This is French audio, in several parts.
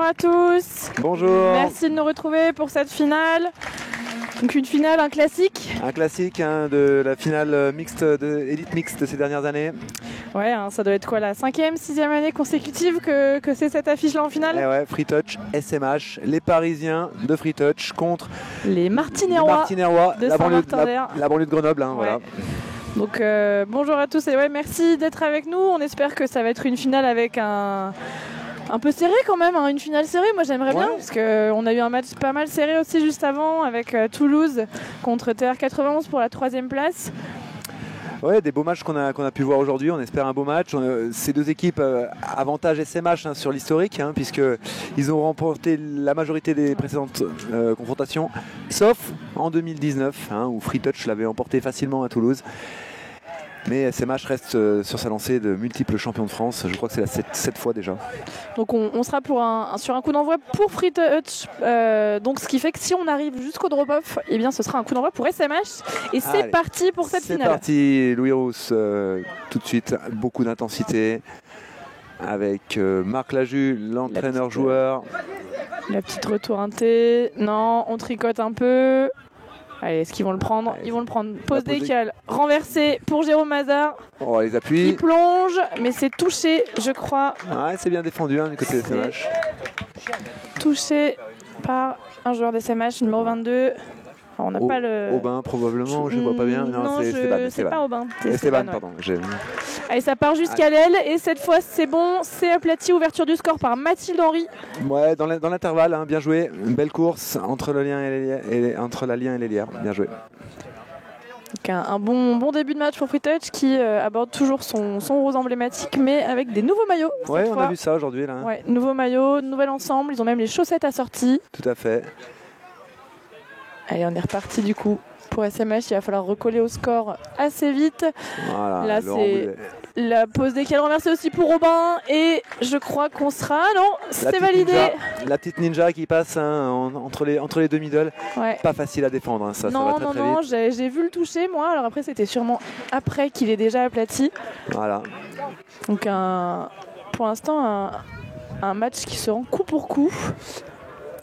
à tous. Bonjour. Merci de nous retrouver pour cette finale. Donc une finale, un classique. Un classique de la finale mixte élite mixte de ces dernières années. Ouais, ça doit être quoi, la 5e, 6e année consécutive que c'est cette affiche-là en finale. Et ouais, Free Touch, SMH, les Parisiens de Free Touch contre les Martinérois de Saint-Martin-d'Air. La banlieue de Grenoble, ouais. Voilà. Donc bonjour à tous et ouais, merci d'être avec nous. On espère que ça va être une finale avec un peu serré quand même, une finale serrée. Moi j'aimerais bien parce qu'on a eu un match pas mal serré aussi juste avant avec Toulouse contre TR91 pour la 3e place. Ouais, des beaux matchs qu'on a pu voir aujourd'hui. On espère un beau match. Ces deux équipes avantage SMH sur l'historique, puisqu'ils ont remporté la majorité des précédentes confrontations, sauf en 2019, où Free Touch l'avait emporté facilement à Toulouse. Mais SMH reste sur sa lancée de multiples champions de France. Je crois que c'est la 7 fois déjà. Donc on sera sur un coup d'envoi pour Free Touch. Donc ce qui fait que si on arrive jusqu'au drop-off, eh bien ce sera un coup d'envoi pour SMH. Et c'est parti pour cette finale. C'est parti, Louis Rousse, tout de suite. Beaucoup d'intensité. Avec Marc Laju, l'entraîneur-joueur. La petite retour inté. Non, on tricote un peu. Allez, est-ce qu'ils vont le prendre? Ils vont le prendre. Pose décale, renversé pour Jérôme Mazard. Oh, les appuis. Il plonge, mais c'est touché, je crois. Ouais, c'est bien défendu du côté des SMH. Touché par un joueur des SMH, numéro 22. Alors, on n'a pas le. Aubin, probablement, je ne vois pas bien. Non, c'est pas Aubin. Esteban, pardon. Allez, ça part jusqu'à l'aile et cette fois c'est bon, c'est aplati, ouverture du score par Mathilde Henry. Ouais, dans l'intervalle, bien joué, une belle course entre la Lien et l'Hélière, bien joué. Donc un bon début de match pour Free Touch qui aborde toujours son rose emblématique mais avec des nouveaux maillots. Ouais, on a vu ça aujourd'hui là. Ouais, nouveaux maillots, nouvel ensemble, ils ont même les chaussettes assorties. Tout à fait. Allez, on est reparti du coup. Pour SMH, il va falloir recoller au score assez vite. Voilà, là, c'est la pause décale renversée aussi pour Robin. Et je crois qu'on sera... Non, c'est validé. La petite ninja qui passe entre les deux middle. Ouais. Pas facile à défendre. Ça va très vite. J'ai vu le toucher, moi. Alors après, c'était sûrement après qu'il est déjà aplati. Voilà. Donc, pour l'instant, un match qui se rend coup pour coup.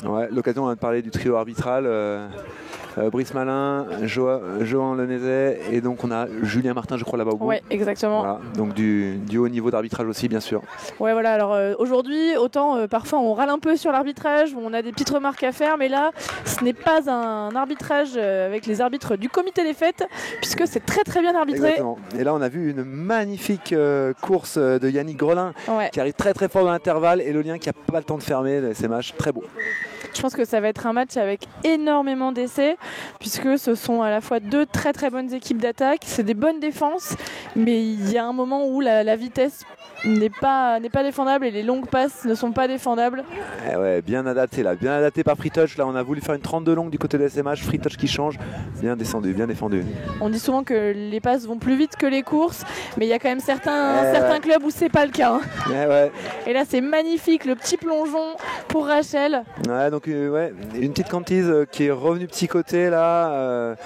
Ouais, l'occasion de parler du trio arbitral. Brice Malin, Johan Lenezet et donc on a Julien Martin, je crois, là-bas au bout. Ouais, exactement. Voilà, donc du haut niveau d'arbitrage aussi, bien sûr. Ouais, voilà. Alors aujourd'hui, autant parfois on râle un peu sur l'arbitrage, on a des petites remarques à faire, mais là, ce n'est pas un arbitrage avec les arbitres du comité des fêtes, puisque c'est très très bien arbitré. Exactement. Et là, on a vu une magnifique course de Yannick Grelin qui arrive très très fort dans l'intervalle et le lien qui n'a pas le temps de fermer, le SMH, très beau. Je pense que ça va être un match avec énormément d'essais, puisque ce sont à la fois deux très très bonnes équipes d'attaque, c'est des bonnes défenses, mais il y a un moment où la vitesse n'est pas défendable et les longues passes ne sont pas défendables. Ouais, bien adapté par Free Touch. Là, on a voulu faire une 32 longue du côté de SMH, Free Touch qui change, bien descendu, bien défendu. On dit souvent que les passes vont plus vite que les courses, mais il y a quand même certains clubs où c'est pas le cas. Ouais. Et là, c'est magnifique, le petit plongeon pour Rachel. Ouais, donc une petite cantise qui est revenue petit côté là.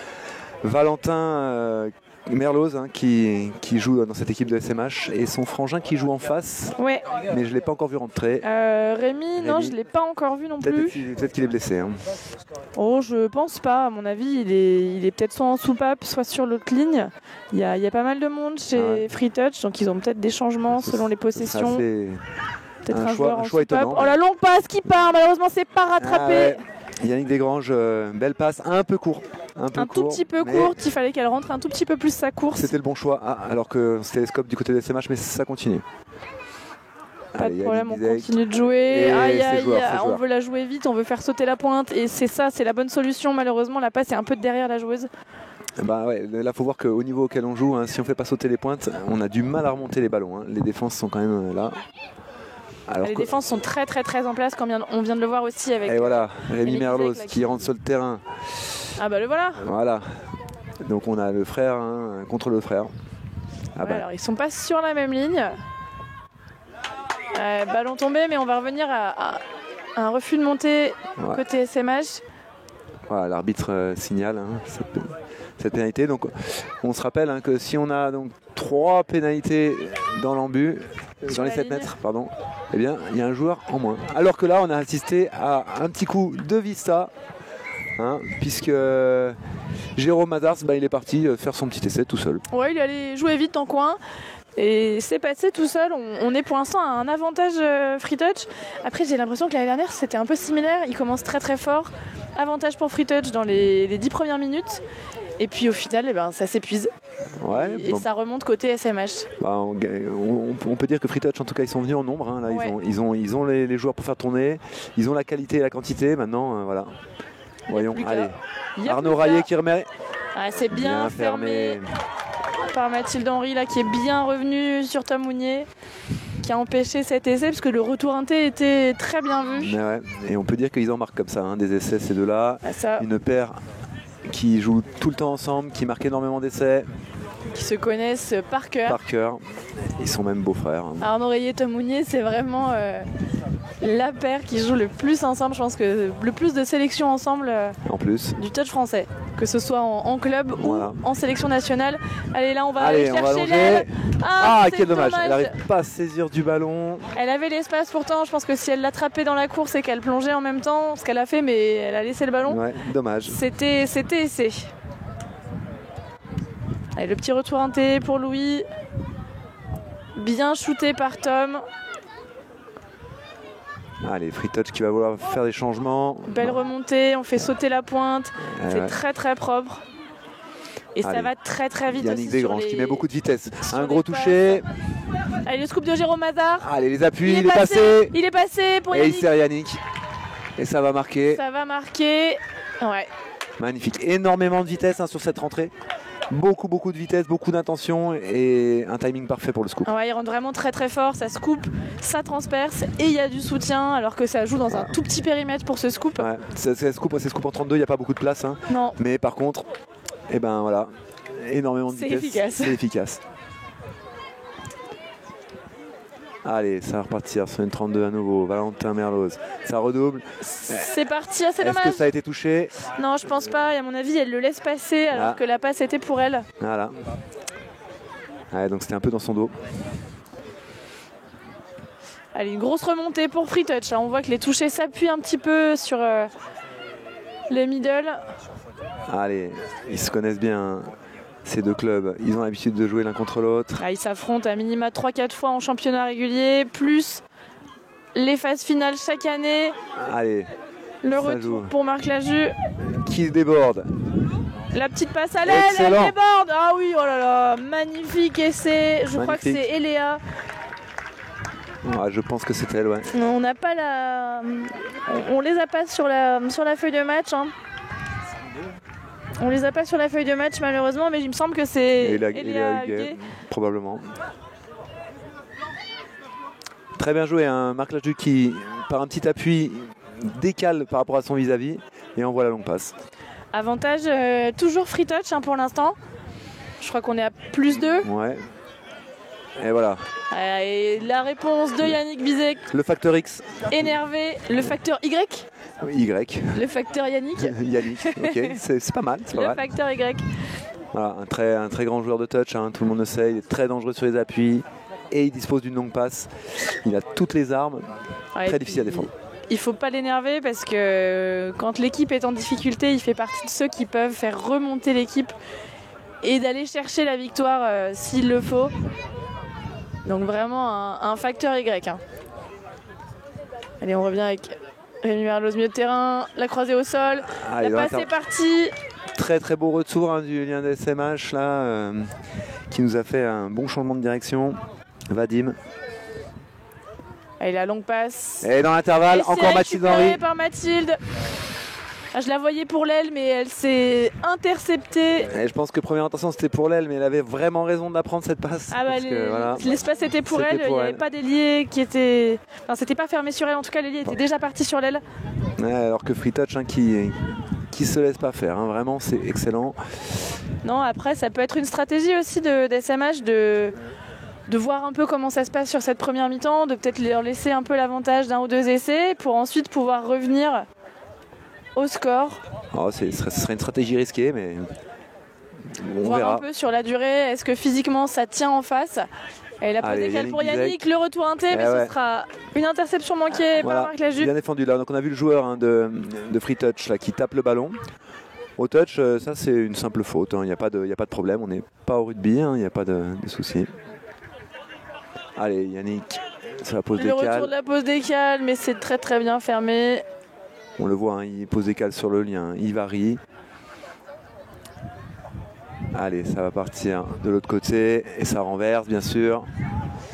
Valentin Merloz qui joue dans cette équipe de SMH et son frangin qui joue en face. Ouais. Mais je ne l'ai pas encore vu rentrer. Rémi, non, je ne l'ai pas encore vu non plus. Peut-être qu'il est blessé. Oh, je pense pas. À mon avis, il est peut-être soit en soupape, soit sur l'autre ligne. Il y a pas mal de monde chez Free Touch, donc ils ont peut-être des changements selon les possessions. Peut-être un joueur en soupape. Étonnant. Oh, la longue passe qui part, malheureusement, c'est pas rattrapé. Yannick Desgranges, belle passe, un peu court. Un tout petit peu courte, il fallait qu'elle rentre un tout petit peu plus sa course. C'était le bon choix, alors que c'était les scopes du côté des SMH, mais ça continue. Pas de problème, on continue de jouer. On veut la jouer vite, on veut faire sauter la pointe, et c'est la bonne solution. Malheureusement, la passe est un peu derrière la joueuse. Là, il faut voir qu'au niveau auquel on joue, si on ne fait pas sauter les pointes, on a du mal à remonter les ballons. Les défenses sont quand même là. Les défenses sont très très très en place, comme on vient de le voir aussi avec. Et voilà, Rémi Merloz qui rentre sur le terrain. Ah bah le voilà. Voilà. Donc on a le frère contre le frère. Alors ils sont pas sur la même ligne. Ballon tombé, mais on va revenir à un refus de montée côté SMH. Voilà, l'arbitre signale cette pénalité. Donc on se rappelle que si on a donc 3 pénalités dans l'embut, Sur dans les la 7 ligne. mètres, pardon, eh bien, il y a un joueur en moins. Alors que là, on a assisté à un petit coup de Vista, hein, puisque Jérôme Mazars, il est parti faire son petit essai tout seul. Ouais, il allait jouer vite en coin. Et c'est passé tout seul. On est pour l'instant à un avantage Free Touch. Après, j'ai l'impression que l'année dernière, c'était un peu similaire. Il commence très très fort. Avantage pour Free Touch dans les 10 premières minutes. Et puis au final, ça s'épuise. Ouais, Et ça remonte côté SMH. on peut dire que Free Touch, en tout cas, ils sont venus en nombre. Hein, là, Ouais. ils ont les joueurs pour faire tourner. Ils ont la qualité et la quantité. Maintenant, voilà. Voyons, plus qu'à. allez. Il y a Arnaud plus qu'à. Rayet qui remet. Ah, c'est bien fermé par Mathilde Henry là, qui est bien revenue sur Tom Mounier, qui a empêché cet essai parce que le retour inté était très bien vu. Mais ouais. Et on peut dire qu'ils en marquent comme ça, hein, des essais, ces deux-là. Ah, ça, Une paire qui joue tout le temps ensemble, qui marque énormément d'essais qui se connaissent par cœur. par cœur. Ils sont même beaux-frères. Hein. Arnaud Rayet et Tom Mounier, c'est vraiment la paire qui joue le plus ensemble. Je pense que le plus de sélections ensemble En plus. du touch français, que ce soit en club Voilà. ou en sélection nationale. Allez, là, on va Allez, aller on va chercher allonger. l'aile. Ah, c'est quel dommage. Elle n'arrive pas à saisir du ballon. Elle avait l'espace pourtant, je pense que si elle l'attrapait dans la course et qu'elle plongeait en même temps, ce qu'elle a fait, mais elle a laissé le ballon, Ouais, dommage. c'était essai. Allez, le petit retour inté pour Louis. Bien shooté par Tom. Allez, Free Touch qui va vouloir faire des changements. Belle remontée, on fait sauter la pointe. C'est Ouais. très très propre. Et ça Allez. va très très vite Yannick aussi sur Desgranges les... qui met beaucoup de vitesse. sur Un les gros passes. toucher. Allez, le scoop de Jérôme Mazars. Allez, les appuis, il est passé. Il est passé pour Et il Yannick. sert Yannick. Et ça va marquer. Ça va marquer. Ouais. Magnifique. Énormément de vitesse, hein, sur cette rentrée. Beaucoup de vitesse, beaucoup d'intention et un timing parfait pour le scoop. Ouais, il rentre vraiment très très fort, ça scoop, ça transperce et il y a du soutien alors que ça joue dans un tout petit périmètre pour ce scoop. Ouais, c'est scoop en 32, il n'y a pas beaucoup de place. Hein. Non, Mais par contre, voilà, énormément de C'est vitesse. efficace. C'est efficace. Allez, ça va repartir sur une 32 à nouveau. Valentin Merloz, ça redouble. c'est parti, c'est Est-ce que dommage. ça a été touché? Non, je pense pas, et à mon avis, elle le laisse passer alors Ah. que la passe était pour elle. Voilà. Ouais, donc c'était un peu dans son dos. Allez, une grosse remontée pour Free Touch. Là, on voit que les touchés s'appuient un petit peu sur le middle. Allez, ils se connaissent bien, hein, ces deux clubs. Ils ont l'habitude de jouer l'un contre l'autre. Là, ils s'affrontent à minima 3-4 fois en championnat régulier, plus les phases finales chaque année. Allez, Le Ça retour joue. pour Marc Laju. qui déborde? La petite passe à l'aile, elle Excellent. déborde. Ah oui, oh là là, magnifique essai. Je crois que Magnifique. c'est Eléa. Ouais, je pense que c'est elle, ouais. On n'a pas la, on les a pas sur la feuille de match. Hein. On les a pas sur la feuille de match malheureusement, mais il me semble que c'est Et la Eléa Huguet. probablement. Très bien joué, hein. Marc Laju qui, par un petit appui, décale par rapport à son vis-à-vis et envoie la longue passe. Avantage toujours Free Touch hein, pour l'instant. Je crois qu'on est à plus 2. Ouais. Et voilà, Et la réponse de Yannick Bizek, le facteur X, énervé. Le facteur Y, Y, le facteur Yannick, Yannick, ok, c'est pas mal, c'est pas le mal. facteur Y. Voilà, un très grand joueur de touch, hein, tout le monde le sait, il est très dangereux sur les appuis et il dispose d'une longue passe. Il a toutes les armes, Ouais, très et difficile à puis, défendre. Il faut pas l'énerver parce que quand l'équipe est en difficulté, il fait partie de ceux qui peuvent faire remonter l'équipe et d'aller chercher la victoire s'il le faut. Donc vraiment un facteur Y. Hein. Allez, on revient avec Rémi Merloz, milieu de terrain, la croisée au sol, Allez, la dans passe l'inter- est partie. Très très beau retour, hein, du lien de SMH là, qui nous a fait un bon changement de direction. Vadim. Allez, la longue passe. Et dans l'intervalle, Et c'est encore Mathilde récupéré Henry. par Mathilde. Ah, je la voyais pour l'aile, mais elle s'est interceptée. Et je pense que première intention c'était pour l'aile, mais elle avait vraiment raison de la prendre cette passe. Ah bah, parce que, voilà. l'espace était pour C'était elle, pour il n'y avait elle. pas d'ailier qui était... Enfin, c'était pas fermé sur elle, en tout cas l'ailier était déjà parti sur l'aile. Ouais, alors que Free Touch, hein, qui se laisse pas faire, hein, vraiment c'est excellent. Non, après ça peut être une stratégie aussi de SMH de voir un peu comment ça se passe sur cette première mi-temps, de peut-être leur laisser un peu l'avantage d'un ou deux essais pour ensuite pouvoir revenir au score. Oh, ce serait une stratégie risquée, mais voir verra. un peu sur la durée. Est-ce que physiquement ça tient en face? Et la pause décale pour Yannick, le retour inté, mais ce sera une interception manquée par Marc Lajupe. Bien défendu là. Donc on a vu le joueur de Free Touch là, qui tape le ballon. Au touch, ça c'est une simple faute. Il n'y a pas de problème. On n'est pas au rugby. Il n'y a pas de soucis. Allez, Yannick, c'est la pause décale. Le retour de la pause décale, mais c'est très très bien fermé. On le voit, il pose décale sur le lien. Il varie. Allez, ça va partir de l'autre côté et ça renverse bien sûr.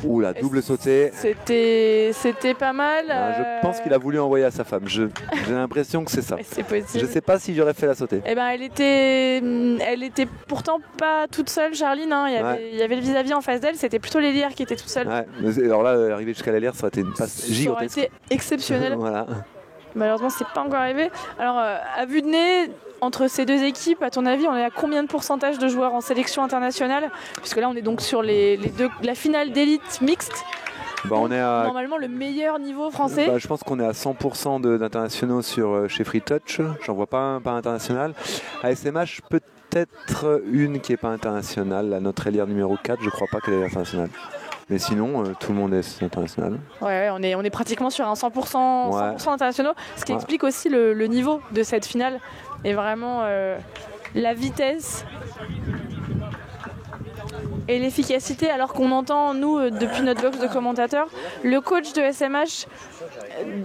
Ouh, la double sautée. C'était pas mal. Je pense qu'il a voulu envoyer à sa femme. J'ai l'impression que c'est ça. C'est possible. Je sais pas si j'aurais fait la sautée. Eh ben, elle était pourtant pas toute seule, Charline. Hein. Il y avait le vis-à-vis en face d'elle. C'était plutôt l'Hélière qui était toute seule. Ouais, mais alors là, arriver jusqu'à l'Hélière, ça aurait été une passe gigantesque. Ça aurait été exceptionnel. Voilà. Malheureusement, c'est pas encore arrivé. Alors, à vue de nez, entre ces deux équipes, à ton avis, on est à combien de pourcentage de joueurs en sélection internationale? Puisque là, on est donc sur la finale d'élite mixte. On est à... Normalement, le meilleur niveau français. Je pense qu'on est à 100% d'internationaux chez Free Touch. J'en vois pas un pas international. À SMH, peut-être une qui n'est pas internationale. Notre Hélière numéro 4, je crois pas qu'elle est internationale. Mais sinon, tout le monde est international. Ouais, on est pratiquement sur un 100% internationaux, ce qui explique aussi le niveau de cette finale et vraiment la vitesse et l'efficacité, alors qu'on entend, nous, depuis notre box de commentateurs, le coach de SMH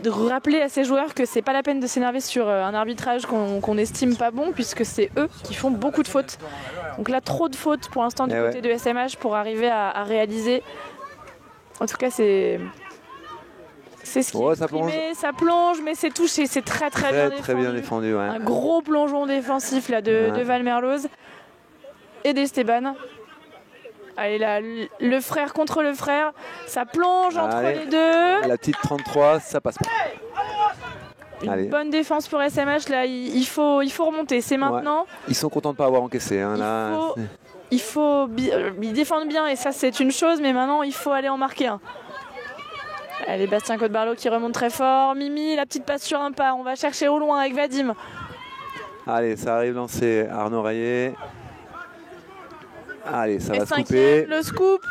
rappeler à ses joueurs que c'est pas la peine de s'énerver sur un arbitrage qu'on estime pas bon, puisque c'est eux qui font beaucoup de fautes. Donc là, trop de fautes pour l'instant du côté de SMH pour arriver à réaliser. En tout cas, c'est ce qui est exprimé, ça plonge, mais c'est touché, c'est très bien défendu. Ouais. Un gros plongeon défensif là, de Val Merloz et d'Esteban. Allez là, le frère contre le frère, ça plonge entre les deux. La petite 33, ça passe pas. Une bonne défense pour SMH, là, il faut remonter, c'est maintenant. Ouais. Ils sont contents de ne pas avoir encaissé. Ils défendent bien et ça c'est une chose, mais maintenant il faut aller en marquer un. Allez, Bastien Côte-Barlot qui remonte très fort. Mimi, la petite passe sur un pas, on va chercher au loin avec Vadim. Allez, ça arrive lancé Arnaud Rayet. Allez, ça et va se couper. Le scoop.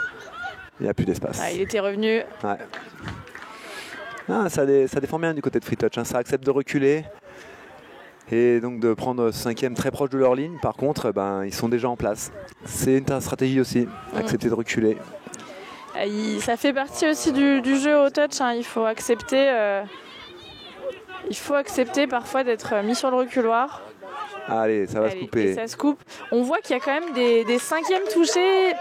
Il n'y a plus d'espace. Il était revenu. Ouais. Ça défend bien du côté de Free Touch. Ça accepte de reculer. Et donc de prendre 5e très proche de leur ligne. Par contre, ils sont déjà en place. C'est une stratégie aussi, accepter de reculer. Ça fait partie aussi du jeu au touch. Il faut accepter parfois d'être mis sur le reculoir. Allez, ça va se couper. Ça se coupe. On voit qu'il y a quand même des 5e touchés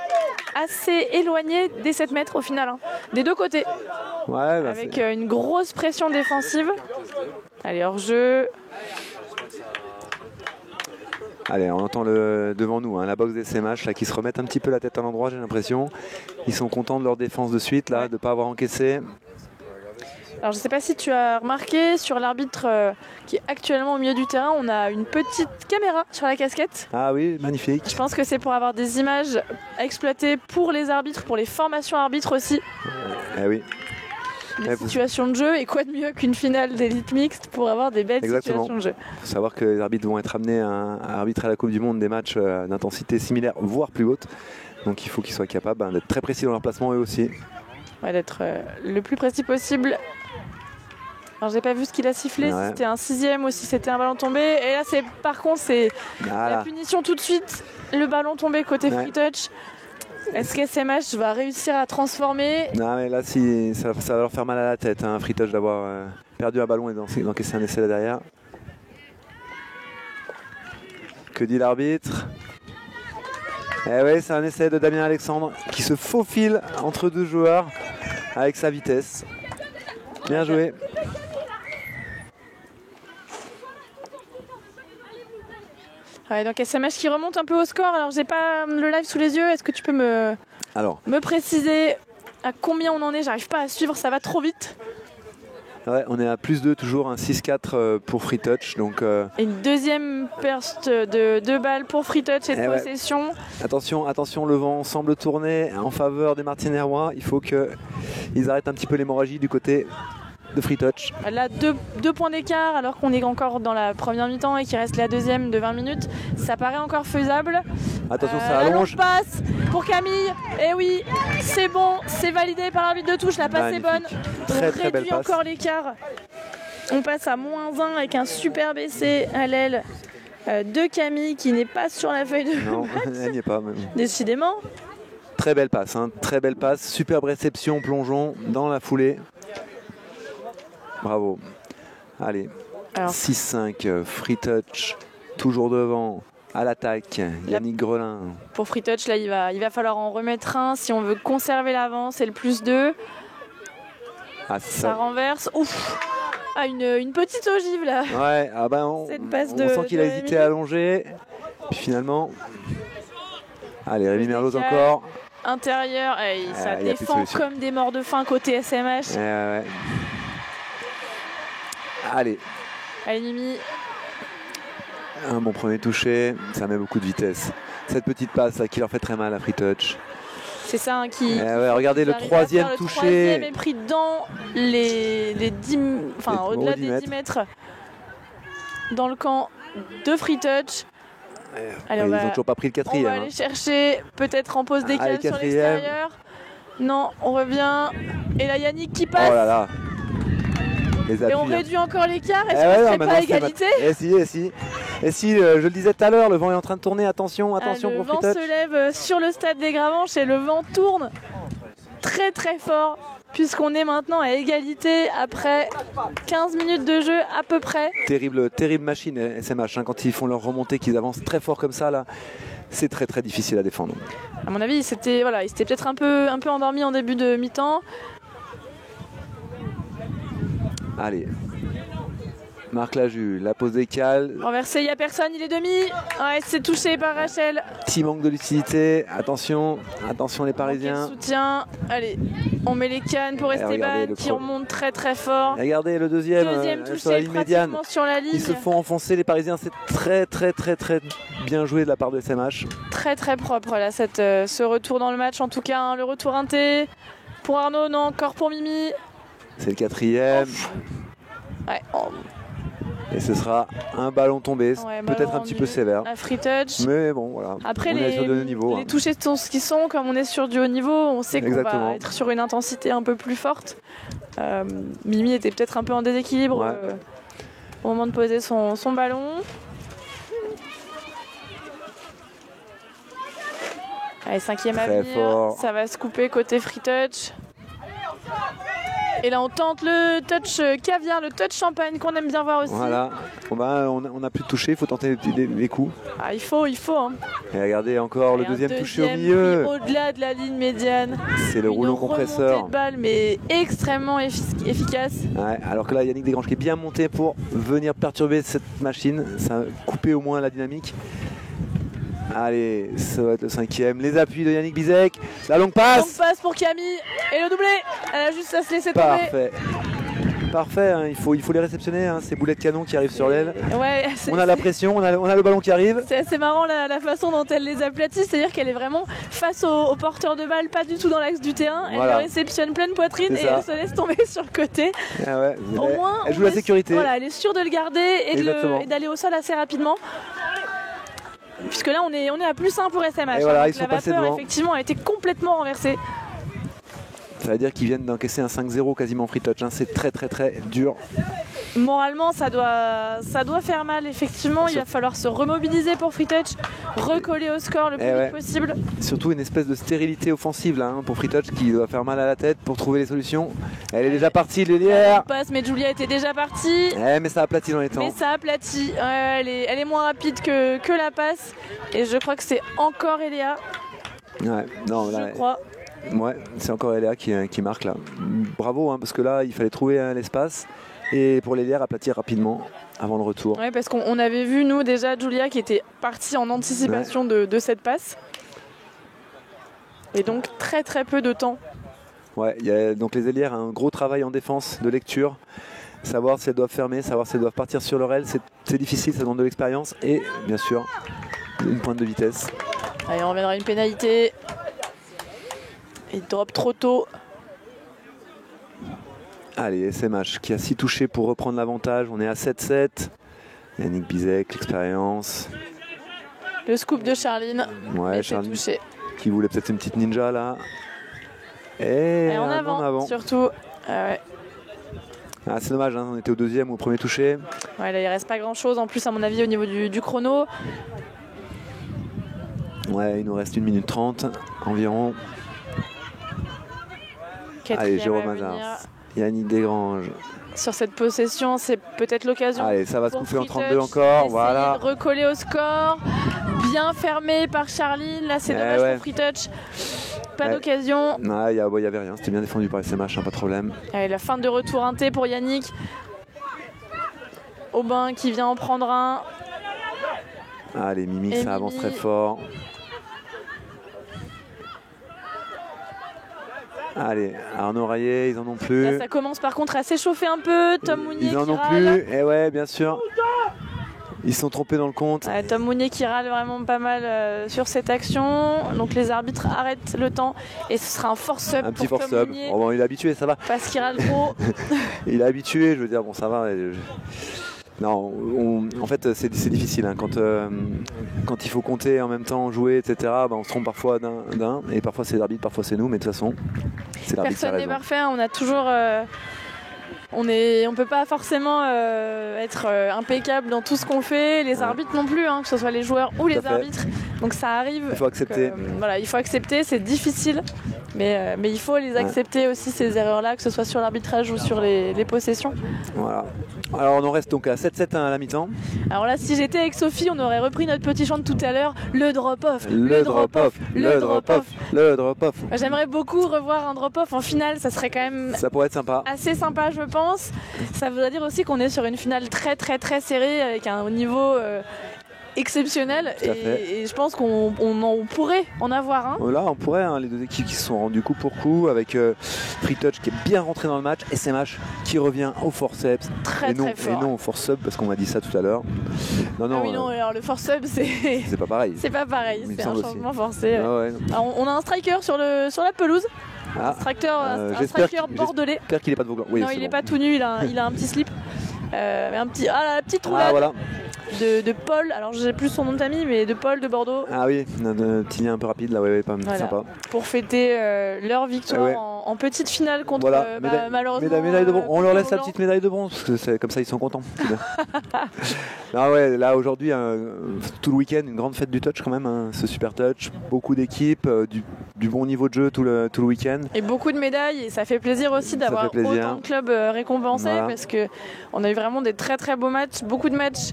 assez éloignés des 7 mètres au final. Des deux côtés. Avec une grosse pression défensive. Allez, hors-jeu. Allez, on entend devant nous la box des SMH qui se remettent un petit peu la tête à l'endroit, j'ai l'impression. Ils sont contents de leur défense de suite, de ne pas avoir encaissé. Alors je ne sais pas si tu as remarqué, sur l'arbitre qui est actuellement au milieu du terrain, on a une petite caméra sur la casquette. Ah oui, magnifique. Je pense que c'est pour avoir des images à exploiter pour les arbitres, pour les formations arbitres aussi. Oui. Des situations de jeu, et quoi de mieux qu'une finale d'élite mixte pour avoir des belles situations de jeu. Il faut savoir que les arbitres vont être amenés à arbitrer à la Coupe du Monde des matchs d'intensité similaire, voire plus haute. Donc il faut qu'ils soient capables d'être très précis dans leur placement eux aussi. D'être le plus précis possible. Alors j'ai pas vu ce qu'il a sifflé, si c'était un 6e ou si c'était un ballon tombé. Et là par contre c'est la punition tout de suite, le ballon tombé côté Free Touch. Est-ce que SMH va réussir à transformer? Non mais là ça va leur faire mal à la tête, Free Touch, d'avoir perdu un ballon et d'encaisser un essai là derrière. Que dit l'arbitre? C'est un essai de Damien Alexandre qui se faufile entre deux joueurs avec sa vitesse. Bien joué. Donc SMH qui remonte un peu au score. Alors j'ai pas le live sous les yeux. Est-ce que tu peux me préciser à combien on en est? J'arrive pas à suivre, ça va trop vite. On est à +2 toujours, un 6-4 pour Free Touch. Donc, une deuxième burst de 2 balles pour Free Touch et de possession. Attention, le vent semble tourner en faveur des Martinérois. Il faut qu'ils arrêtent un petit peu l'hémorragie du côté de Free Touch. Là, deux points d'écart alors qu'on est encore dans la première mi-temps et qu'il reste la deuxième de 20 minutes. Ça paraît encore faisable. Attention, ça La allonge. longue passe pour Camille. Et oui, c'est bon, c'est validé par l'arbitre de touche. La passe est bonne. Très, On très belle réduit passe. encore l'écart. On passe à -1 avec un superbe essai à l'aile de Camille qui n'est pas sur la feuille de Non, match. elle n'y est pas même. Décidément. Très belle passe, hein, très belle passe. Superbe réception, plongeon dans la foulée. Bravo. Allez, Alors, 6-5, Free Touch, toujours devant, à l'attaque, Yannick Grelin. pour Free Touch, là, il va falloir en remettre un si on veut conserver l'avance et le +2. Ah, Ça renverse. Ouf. Ah, une petite ogive là. Ouais, ah ben on sent qu'il a hésité à allonger. Puis finalement. Allez, Rémi Merloz encore. Intérieur, et ça il y a plus de défend solution. comme des morts de faim côté SMH. Ouais. Allez, Allez Mimi, un bon premier touché, ça met beaucoup de vitesse. Cette petite passe là, qui leur fait très mal à Free Touch. c'est ça hein, qui. Ouais, regardez le arrive à troisième faire le touché. troisième est pris dans les 10, enfin au-delà au 10 des 10 mètres dans le camp de Free Touch. Allez, Ils on n'ont va, toujours pas pris le on quatrième. va aller chercher peut-être en pause décale sur quatrième. l'extérieur. Non, on revient. Et là Yannick qui Oh passe. là là. Les Et on appuis, hein. réduit encore l'écart. Est-ce Eh ouais, qu'on non, serait pas maintenant, à c'est égalité? Et si, je le disais tout à l'heure, le vent est en train de tourner. Attention Le pour vent Free Touch. se lève sur le stade des Gravenches et le vent tourne très très fort puisqu'on est maintenant à égalité après 15 minutes de jeu à peu près. Terrible machine SMH, hein, quand ils font leur remontée, qu'ils avancent très fort comme ça là, c'est très très difficile à défendre. À mon avis, il s'était peut-être un peu endormi en début de mi-temps. Allez, Marc Laju, la pause décale, Renversé, il n'y a personne, il est demi. Ouais, c'est touché par Rachel. petit manque de lucidité, attention les Manqué de Parisiens. soutien. Allez, on met les cannes pour regardez Esteban le qui pro- remonte très très fort. Regardez le deuxième, Deuxième sur la touché ligne médiane. pratiquement sur la ligne. Ils se font enfoncer les Parisiens, c'est très bien joué de la part de SMH. Très très propre là, ce retour dans le match en tout cas, hein, le retour inté pour Arnaud, non encore pour Mimi. C'est le quatrième. Ouais, Et ce sera un ballon tombé, ouais, peut-être ballon un petit rendu peu sévère. à Free Touch. Mais bon, voilà. Après on est sur de haut niveau. les hein. touchés sont ce qu'ils sont, comme on est sur du haut niveau, on sait qu'on Exactement. va être sur une intensité un peu plus forte. Mimi était peut-être un peu en déséquilibre Ouais. au moment de poser son ballon. Allez, 5e à Très venir, fort. ça va se couper côté Free Touch. Et là on tente le touch caviar, le touch champagne qu'on aime bien voir aussi. Voilà. Bon, bah, on a plus de toucher, il faut tenter les coups. Ah, il faut. Hein. Et regardez encore le Et un deuxième touché au deuxième milieu. pris au-delà de la ligne médiane. C'est le Une rouleau remontée compresseur. de balle, mais extrêmement efficace. Ouais, alors que là, Yannick Desgranges qui est bien monté pour venir perturber cette machine. Ça a coupé au moins la dynamique. Allez, ça va être le 5e. Les appuis de Yannick Bizek. La longue Donc passe. passe pour Camille et le doublé. Elle a juste à se laisser tomber. Parfait. Parfait, hein, il faut les réceptionner, hein, ces boulets de canon qui arrivent sur l'aile. Ouais, On a la pression, on a le ballon qui arrive. c'est assez marrant la façon dont elle les aplatit, c'est-à-dire qu'elle est vraiment face au porteur de balle, pas du tout dans l'axe du terrain. Elle Voilà. le réceptionne pleine poitrine C'est et ça. elle se laisse tomber sur le côté. Ah ouais, Au moins, elle on joue la est- sécurité. Voilà, elle est sûre de le garder et Exactement. d'aller au sol assez rapidement. Puisque là, on est à +1 pour SMH. Et voilà, Donc ils sont la passés vapeur, devant. effectivement, a été complètement renversée. Ça veut dire qu'ils viennent d'encaisser un 5-0 quasiment Free Touch, hein. C'est très dur. Moralement, ça doit faire mal, effectivement. Il va falloir se remobiliser pour Free Touch, recoller au score le plus vite ouais. possible. Surtout une espèce de stérilité offensive là, hein, pour Free Touch qui doit faire mal à la tête pour trouver les solutions. Elle est déjà partie, Lélière. Elle passe, mais Julia était déjà partie. Mais ça a aplati dans les temps. Mais ça aplatit. Ouais, elle est moins rapide que la passe. Et je crois que c'est encore Eléa, Ouais, non, là, je crois. ouais, c'est encore Eléa qui marque là. Bravo, hein, parce que là, il fallait trouver l'espace. Et pour Lélière, aplatir rapidement avant le retour. Ouais, parce qu'on avait vu, nous, déjà Julia qui était partie en anticipation de cette passe. Et donc très peu de temps. Ouais, donc les ailières, un gros travail en défense, de lecture. Savoir si elles doivent fermer, savoir si elles doivent partir sur leur aile, c'est difficile, ça demande de l'expérience. Et bien sûr, une pointe de vitesse. Allez, on reviendra à une pénalité. Il drop trop tôt. Allez, SMH qui a 6 touchés pour reprendre l'avantage. On est à 7-7. Yannick Bizek, l'expérience. Le scoop de Charline. Ouais, Charline qui voulait peut-être une petite ninja là. Et en avant, surtout. Ouais. Ah, c'est dommage, hein, on était au deuxième ou au premier touché. Ouais, là il reste pas grand chose en plus à mon avis au niveau du chrono. Ouais, il nous reste 1 minute 30 environ. Allez, Jérôme Hazard, Yannick Desgranges. Sur cette possession, c'est peut-être l'occasion. Allez, ça va se couper en 32 encore. Voilà. De recoller au score. Bien fermé par Charline. Là, c'est dommage pour Free Touch. Pas d'occasion. Non, il n'y avait rien. C'était bien défendu par SMH, hein, pas de problème. Allez, la fin de retour inté pour Yannick. Aubin qui vient en prendre un. Allez, Mimi, ça avance très fort. Allez, Arnaud Rayet, ils en ont plus. Là, ça commence par contre à s'échauffer un peu. Tom Mounier ils en ont plus. Et ouais, bien sûr. Ils se sont trompés dans le compte. Tom Mounier qui râle vraiment pas mal sur cette action. Donc les arbitres arrêtent le temps et ce sera un force-up. Un petit force-up. Oh, bon, il est habitué, ça va. Parce qu'il râle trop. Il est habitué, je veux dire, bon, ça va. Non, en fait, c'est difficile. Hein. Quand il faut compter en même temps, jouer, etc., bah, on se trompe parfois d'un. Et parfois c'est l'arbitre, parfois c'est nous. Mais de toute façon, c'est l'arbitre qui a raison. Personne n'est parfait. On a toujours... on peut pas forcément être impeccable dans tout ce qu'on fait, les arbitres non plus, hein, que ce soit les joueurs ou les arbitres. Donc ça arrive. Il faut accepter. Voilà, il faut accepter, c'est difficile, mais il faut les accepter aussi ces erreurs-là, que ce soit sur l'arbitrage ou sur les possessions. Voilà. Alors on en reste donc à 7-7 à la mi-temps. Alors là, si j'étais avec Sophie, on aurait repris notre petit chant de tout à l'heure, le drop-off, le drop-off, le drop-off, le drop-off. J'aimerais beaucoup revoir un drop-off en finale, ça serait quand même. Ça pourrait être sympa. Assez sympa, je pense. Ça voudrait dire aussi qu'on est sur une finale très très très serrée avec un niveau exceptionnel et je pense qu'on pourrait en avoir un. Là on pourrait, hein, les deux équipes qui se sont rendues coup pour coup avec Free Touch qui est bien rentré dans le match, SMH qui revient au forceps très fort. Et non au force-up parce qu'on m'a dit ça tout à l'heure. Non, alors le force-up c'est pas pareil. C'est pas pareil, c'est un changement forcé. Ah ouais. Alors, on a un striker sur la pelouse. Un striker bordelais. J'espère qu'il n'est pas de Vaucluse. Oui, non, il n'est pas tout nu, il a un petit slip. La petite roulade. Voilà. De Paul, alors j'ai plus son nom de famille, mais de Paul de Bordeaux. Ah oui, un petit lien un peu rapide là, pas sympa. Pour fêter leur victoire en petite finale contre malheureusement. Médaille de bronze. On leur laisse la petite médaille de bronze parce que c'est comme ça ils sont contents. Là aujourd'hui, tout le week-end, une grande fête du touch quand même, hein, ce super touch, beaucoup d'équipes, du bon niveau de jeu tout le week-end. Et beaucoup de médailles et ça fait plaisir aussi d'avoir autant de clubs récompensés parce qu'on a eu vraiment des très très beaux matchs, beaucoup de matchs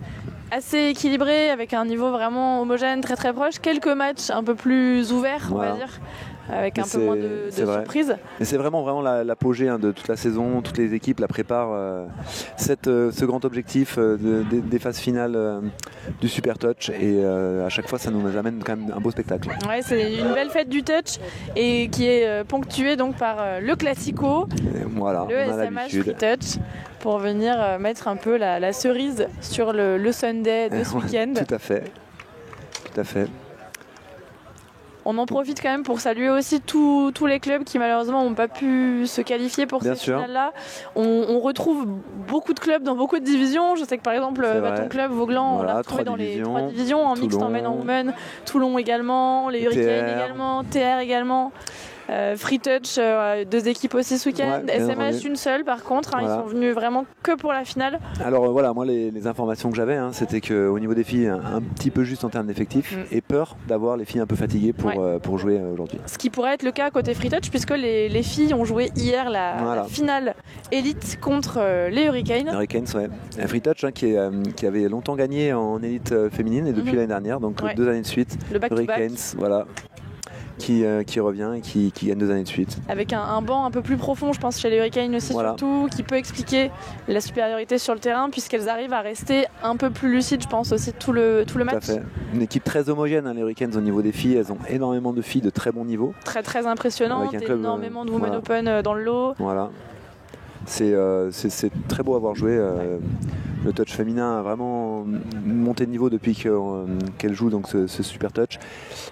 assez équilibré avec un niveau vraiment homogène, très très proche. Quelques matchs un peu plus ouverts, on va dire, avec un peu moins de surprises. Mais c'est vraiment l'apogée de toute la saison. Toutes les équipes la préparent ce grand objectif des phases finales du Super Touch. Et à chaque fois, ça nous amène quand même un beau spectacle. Ouais, c'est une belle fête du touch et qui est ponctuée donc par le Classico, le SMH Free Touch, pour venir mettre un peu la cerise sur le Sunday de ce week-end. Tout à fait. On en profite quand même pour saluer aussi tous les clubs qui malheureusement n'ont pas pu se qualifier pour cette finale-là. On retrouve beaucoup de clubs dans beaucoup de divisions. Je sais que par exemple ton club Vauglan, on l'a retrouvé dans les 3 divisions, en mixte, en men, en women, Toulon également, les Hurricanes également, TR également. Free Touch, 2 équipes aussi ce week-end. SMH une seule par contre, ils sont venus vraiment que pour la finale. Alors moi les informations que j'avais, c'était qu'au niveau des filles, un petit peu juste en termes d'effectifs et peur d'avoir les filles un peu fatiguées pour jouer aujourd'hui. Ce qui pourrait être le cas côté Free Touch puisque les filles ont joué hier la finale élite contre les Hurricanes. Les Hurricanes, Free Touch qui avait longtemps gagné en élite féminine et depuis l'année dernière, donc 2 années de suite. Le back-to-back. Qui revient et qui gagne 2 années de suite. Avec un banc un peu plus profond, je pense, chez les Hurricanes aussi, surtout, qui peut expliquer la supériorité sur le terrain, puisqu'elles arrivent à rester un peu plus lucides, je pense, aussi tout le match. Tout à fait. Une équipe très homogène, les Hurricanes, au niveau des filles. Elles ont énormément de filles de très bon niveau. Très, très impressionnantes, énormément de Women Open dans le lot. Voilà. C'est très beau à avoir joué. le touch féminin a vraiment monté de niveau depuis qu'elle joue donc ce super touch.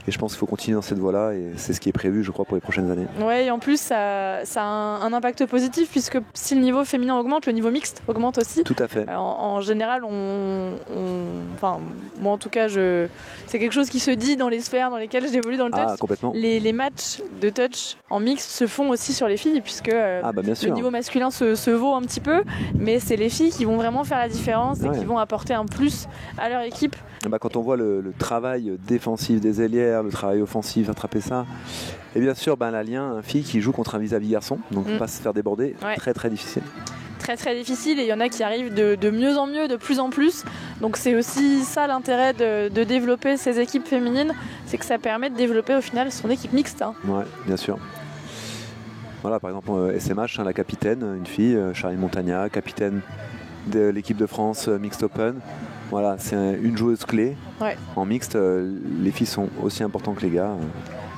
Et je pense qu'il faut continuer dans cette voie-là et c'est ce qui est prévu, je crois, pour les prochaines années. Ouais, et en plus, ça a un impact positif puisque si le niveau féminin augmente, le niveau mixte augmente aussi. Tout à fait. En général, enfin, moi en tout cas, c'est quelque chose qui se dit dans les sphères dans lesquelles j'évolue dans le touch. Ah, complètement. Les matchs de touch en mixte se font aussi sur les filles puisque le niveau masculin se vaut un petit peu, mais c'est les filles qui vont vraiment faire la différence et qui vont apporter un plus à leur équipe. Quand on voit le travail défensif des ailières, le travail offensif, attraper ça, et bien sûr la lien, fille qui joue contre un vis-à-vis garçon, donc pas se faire déborder, très très difficile. Très très difficile et il y en a qui arrivent de mieux en mieux, de plus en plus. Donc c'est aussi ça l'intérêt de développer ces équipes féminines, c'est que ça permet de développer au final son équipe mixte. Ouais, bien sûr. Voilà, par exemple SMH, la capitaine, une fille, Charline Montagna, capitaine de l'équipe de France Mixed Open. Voilà, c'est une joueuse clé. Ouais. En mixte, les filles sont aussi importantes que les gars.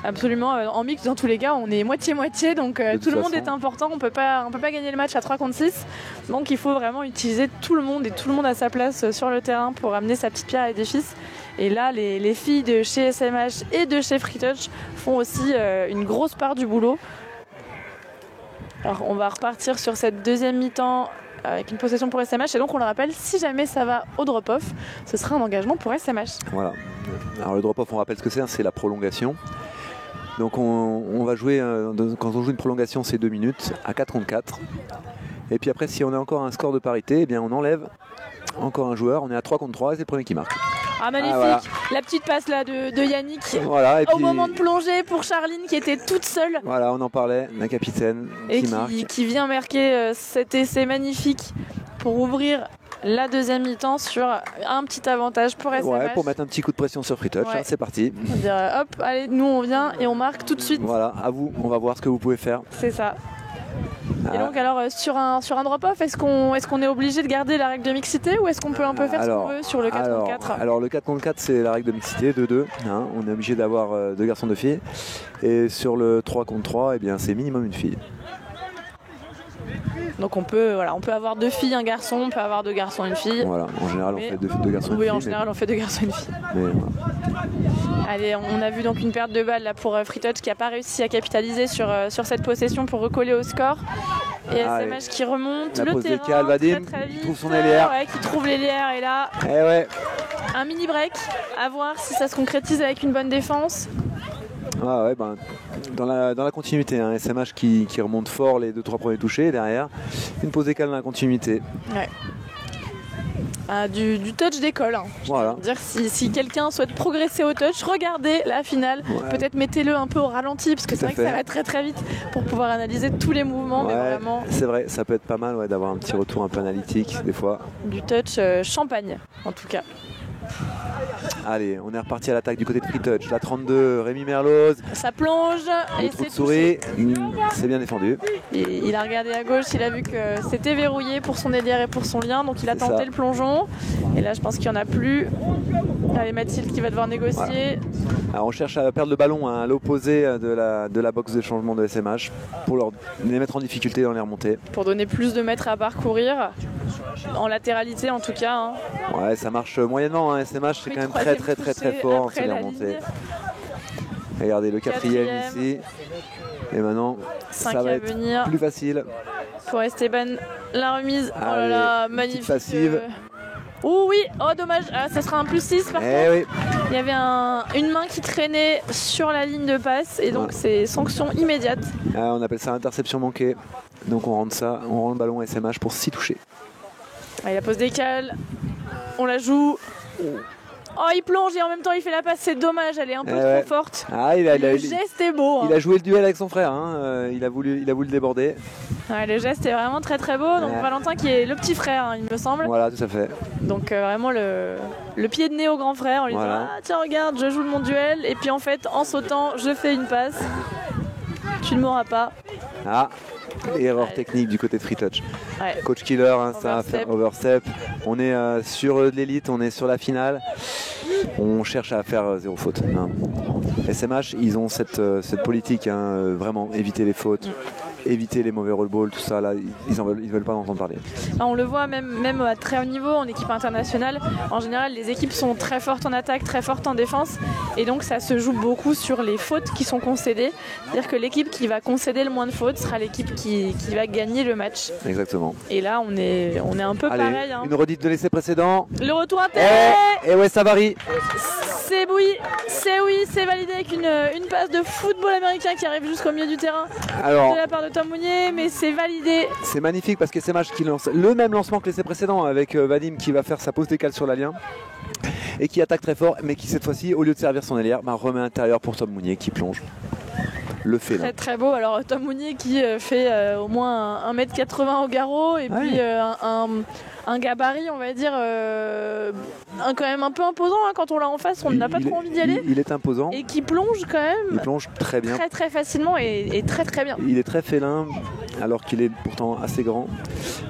Absolument, en mixte dans tous les cas on est moitié-moitié, donc tout le monde est important, on peut pas gagner le match à 3 contre 6, donc il faut vraiment utiliser tout le monde et tout le monde à sa place sur le terrain pour amener sa petite pierre à l'édifice. Et là les filles de chez SMH et de chez Free Touch font aussi une grosse part du boulot. Alors on va repartir sur cette deuxième mi-temps avec une possession pour SMH et donc on le rappelle, si jamais ça va au drop-off, ce sera un engagement pour SMH. Voilà, alors le drop-off on rappelle ce que c'est la prolongation. Donc on va jouer, quand on joue une prolongation c'est 2 minutes à 4 contre 4. Et puis après si on a encore un score de parité, eh bien on enlève encore un joueur, on est à 3 contre 3 et c'est le premier qui marque. Ah magnifique, voilà. La petite passe là de Yannick voilà, et au moment de plonger pour Charline qui était toute seule. Voilà, on en parlait, la capitaine qui marque. Qui vient marquer cet essai magnifique pour ouvrir la deuxième mi-temps sur un petit avantage pour SMH. Ouais, pour mettre un petit coup de pression sur Free Touch, c'est parti. On dirait hop, allez, nous on vient et on marque tout de suite. Voilà, à vous, on va voir ce que vous pouvez faire. C'est ça. Et donc alors sur un drop-off, est-ce qu'on est obligé de garder la règle de mixité ou est-ce qu'on peut un peu faire ce qu'on veut sur le 4 contre 4 ? Alors le 4 contre 4 c'est la règle de mixité, 2-2, on est obligé d'avoir 2 garçons, 2 filles. Et sur le 3 contre 3, eh bien, c'est minimum une fille. Donc on peut avoir 2 filles, un garçon, on peut avoir 2 garçons, une fille. Voilà, en général on fait 2 garçons, une fille. Oui, en général on fait 2 garçons, une fille. Mais, voilà. Allez, on a vu donc une perte de balle là pour Free Touch qui n'a pas réussi à capitaliser sur cette possession pour recoller au score. Et SMH qui remonte la le pose terrain Vadim, très vite, qui trouve son ailière. Qui trouve l'ailière et là un mini break, à voir si ça se concrétise avec une bonne défense. Dans la continuité, SMH qui remonte fort les 2-3 premiers touchés et derrière une pause décale dans la continuité. Ouais. Du touch d'école. Voilà. Dire si quelqu'un souhaite progresser au touch, regardez la finale. Peut-être mettez-le un peu au ralenti parce que c'est vrai que ça va très très vite pour pouvoir analyser tous les mouvements. Mais vraiment, c'est vrai, ça peut être pas mal d'avoir un petit retour un peu analytique des fois. Du touch champagne en tout cas. Allez, on est reparti à l'attaque du côté de Free Touch. La 32, Rémi Merloz. Ça plonge et c'est souris. C'est bien défendu. Et il a regardé à gauche, il a vu que c'était verrouillé pour son ailière et pour son lien, donc il a tenté le plongeon. Et là, je pense qu'il n'y en a plus. Allez, Mathilde qui va devoir négocier. Voilà. Alors, on cherche à perdre le ballon à l'opposé de la box de changement de SMH pour les mettre en difficulté dans les remontées. Pour donner plus de mètres à parcourir. En latéralité en tout cas. Ouais, ça marche moyennement. SMH c'est quand même très fort sur les remontées. Regardez le quatrième ici. Et maintenant, ça va être plus facile. Pour Esteban, la remise. Allez, oh là là, magnifique. Passive. Oh oui, oh dommage, ça sera un plus 6 par contre. Oui. Il y avait une main qui traînait sur la ligne de passe et donc c'est sanction immédiate. On appelle ça interception manquée. Donc on rend le ballon à SMH pour 6 touchés. Allez, la pose décale, on la joue. Oh, il plonge et en même temps il fait la passe, c'est dommage, elle est un peu trop forte. Le geste est beau. Il a joué le duel avec son frère, il a voulu déborder. Ouais, le geste est vraiment très très beau. Donc Valentin qui est le petit frère, il me semble. Voilà, tout à fait. Donc vraiment le pied de nez au grand frère en lui disant tiens regarde, je joue mon duel et puis en fait en sautant je fais une passe. Tu ne m'auras pas. Erreur technique du côté de Free Touch. Coach Killer, ça va faire overstep. On est sur l'élite, on est sur la finale. On cherche à faire 0 faute. SMH, ils ont cette politique, vraiment éviter les fautes. éviter les mauvais roll-balls, tout ça, là, ils veulent pas en entendre parler. On le voit même à très haut niveau, en équipe internationale. En général, les équipes sont très fortes en attaque, très fortes en défense. Et donc, ça se joue beaucoup sur les fautes qui sont concédées. C'est-à-dire que l'équipe qui va concéder le moins de fautes sera l'équipe qui va gagner le match. Exactement. Et là, on est un peu pareil. Une redite de l'essai précédent. Le retour à terre. Et ouais, ça varie. C'est c'est validé avec une passe de football américain qui arrive jusqu'au milieu du terrain. Alors, de la part de Tom Mounier, mais c'est validé. C'est magnifique parce que SMH qui lance le même lancement que l'essai précédent avec Vadim qui va faire sa pause décale sur la ligne et qui attaque très fort, mais qui cette fois-ci, au lieu de servir son ailière, remet à l'intérieur pour Tom Mounier qui plonge. Le fait là. Très très beau. Alors Tom Mounier qui fait au moins 1m80 au garrot et puis un gabarit, on va dire, quand même un peu imposant quand on l'a en face, on n'a pas trop envie d'y aller. Il est imposant. Et qui plonge quand même. Il plonge très bien. Très très facilement et très très bien. Il est très félin alors qu'il est pourtant assez grand.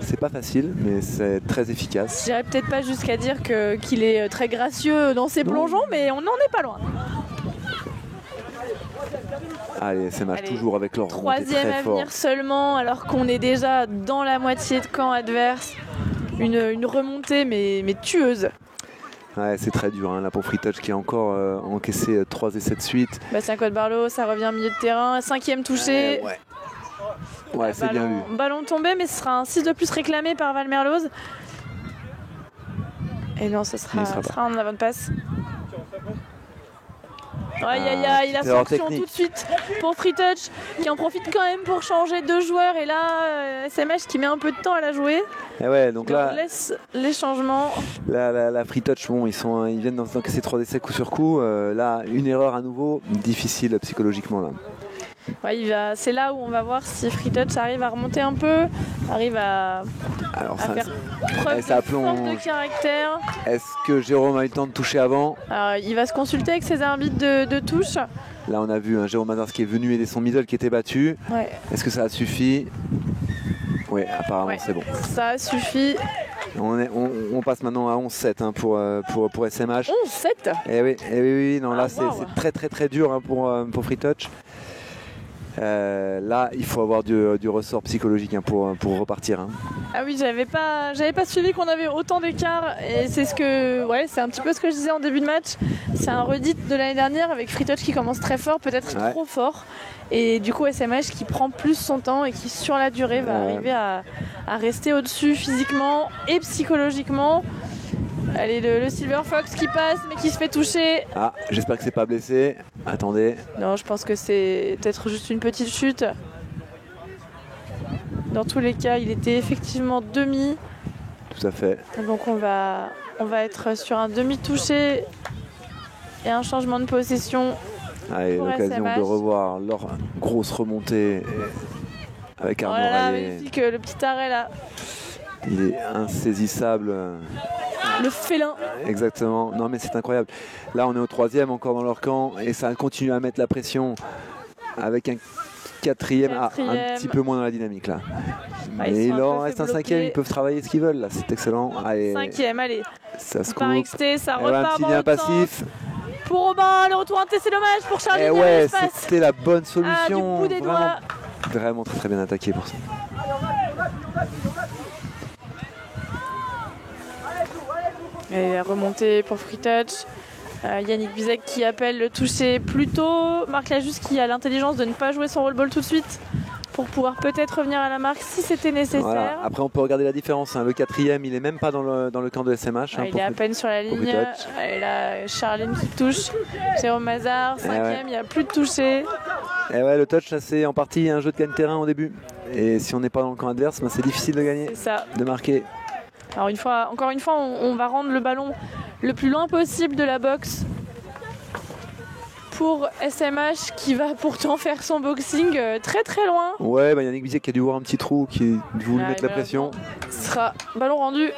C'est pas facile, mais c'est très efficace. J'irais peut-être pas jusqu'à dire qu'il est très gracieux dans ses plongeons, mais on n'en est pas loin. Allez, SMH toujours avec leur troisième à venir seulement, alors qu'on est déjà dans la moitié de camp adverse. Une remontée mais tueuse. Ouais, c'est très dur là pour Free Touch qui a encore encaissé 3 essais de suite. Bastien Cote-Barlow, ça revient au milieu de terrain, 5e touché. Ouais, c'est bien vu. Ballon tombé, mais ce sera un 6 de plus réclamé par Val Merloz. Et non, ce sera en avant de passe. Il a sanction tout de suite pour Free Touch qui en profite quand même pour changer de joueur. Et là, SMH qui met un peu de temps à la jouer. Et ouais, donc là, on laisse les changements. La Free Touch, ils viennent d'encaisser 3 essais coup sur coup. Là, une erreur à nouveau, difficile psychologiquement là. C'est là où on va voir si Free Touch arrive à remonter un peu, arrive à faire preuve de force de caractère. Est-ce que Jérôme a eu le temps de toucher avant? Alors, il va se consulter avec ses arbitres de touche. Là, on a vu un Jérôme Mazars qui est venu aider son middle qui était battu. Ouais. Est-ce que ça a suffi? Oui, apparemment c'est bon. Ça a suffi. On passe maintenant à 11-7 pour SMH. 11-7 oui, non, là c'est très très très dur pour Free Touch. Là, il faut avoir du ressort psychologique pour repartir. Ah oui, j'avais pas suivi qu'on avait autant d'écart et c'est c'est un petit peu ce que je disais en début de match. C'est un redit de l'année dernière avec Free Touch qui commence très fort, peut-être trop fort, et du coup SMH qui prend plus son temps et qui sur la durée va arriver à rester au-dessus physiquement et psychologiquement. Allez, le Silver Fox qui passe mais qui se fait toucher. Ah, j'espère que c'est pas blessé. Attendez. Non, je pense que c'est peut-être juste une petite chute. Dans tous les cas, il était effectivement demi. Tout à fait. Donc on va être sur un demi-touché et un changement de possession. Allez, l'occasion de revoir leur grosse remontée avec Arnaud Rallet. Magnifique, le petit arrêt là. Il est insaisissable. Le félin. Exactement. Non mais c'est incroyable. Là on est au 3e encore dans leur camp et ça continue à mettre la pression avec un 4e. Un petit peu moins dans la dynamique là. Mais il en reste un 5e, ils peuvent travailler ce qu'ils veulent là, c'est excellent. Allez, 5e, allez. Ça se coupe. Ça repart. Un petit lien passif. Pour Robin, le retour c'est dommage pour Charlie. C'était la bonne solution. Du bout des doigts. Vraiment très très bien attaqué pour ça. Et remontée pour Free Touch. Yannick Bizek qui appelle le toucher plus tôt. Marc Lajus qui a l'intelligence de ne pas jouer son roll-ball tout de suite pour pouvoir peut-être revenir à la marque si c'était nécessaire. Voilà. Après on peut regarder la différence. Le 4e il est même pas dans le camp de SMH. Il est à peine sur la ligne. Et là Charline qui touche. Jérôme Mazars, 5e, il n'y a plus de toucher. Et le touch c'est en partie un jeu de gagne-terrain au début. Et si on n'est pas dans le camp adverse, c'est difficile de gagner, de marquer. Alors encore une fois, on va rendre le ballon le plus loin possible de la boxe pour SMH qui va pourtant faire son boxing très très loin. Ouais, Yannick Bizet qui a dû voir un petit trou, qui a voulu mettre la pression. Ce sera ballon rendu.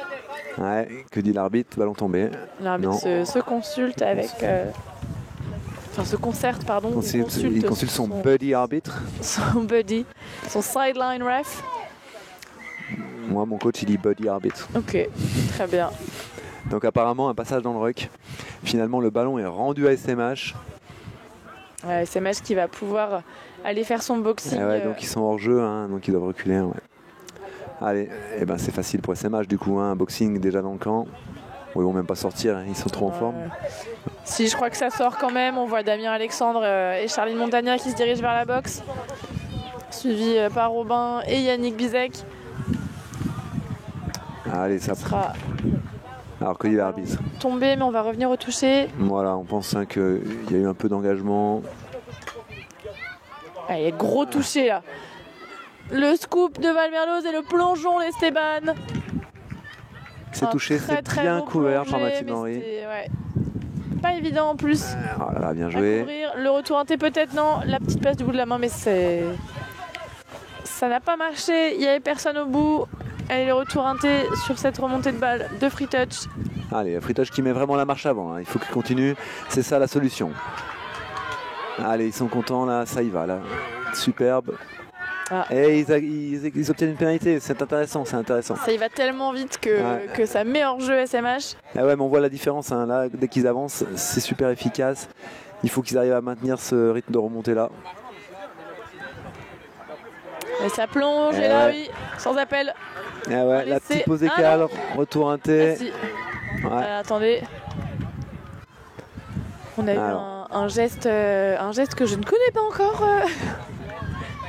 Ouais, que dit l'arbitre? Ballon tombé. L'arbitre se consulte avec... se concerte, pardon. Il consulte son buddy arbitre. Son buddy, son sideline ref. Moi, mon coach, il dit buddy arbitre. Ok, très bien. Donc apparemment, un passage dans le ruck. Finalement, le ballon est rendu à SMH. SMH qui va pouvoir aller faire son boxing. Donc ils sont hors jeu, hein, donc ils doivent reculer. Ouais. Allez, c'est facile pour SMH du coup, hein, un boxing déjà dans le camp. Ils vont même pas sortir, hein, ils sont trop en forme. Si, je crois que ça sort quand même. On voit Damien Alexandre et Charline Montagna qui se dirigent vers la boxe, suivi par Robin et Yannick Bizek. Allez, ça sera. Alors que dit l'arbitre. Tombé, mais on va revenir au toucher. Voilà, on pense qu'il y a eu un peu d'engagement. Il y a gros touché là. Le scoop de Valmerloz et le plongeon d'Esteban. C'est touché, c'est bien couvert par Mathilde Henry. Pas évident en plus. Oh là là, bien joué. Le retour inté peut-être, non. La petite passe du bout de la main, mais ça n'a pas marché. Il n'y avait personne au bout. Allez, le retour inté sur cette remontée de balle de Free Touch. Allez, Free Touch qui met vraiment la marche avant. Hein. Il faut qu'il continue. C'est ça la solution. Allez, ils sont contents là. Ça y va là. Superbe. Et ils obtiennent une pénalité, c'est intéressant, Ça y va tellement vite que ça met hors jeu SMH. Mais on voit la différence, hein. Là, dès qu'ils avancent, c'est super efficace. Il faut qu'ils arrivent à maintenir ce rythme de remontée là. Et ça plonge, et là oui, sans appel. La petite pause écale, retour inté. Attendez. On a eu un geste que je ne connais pas encore.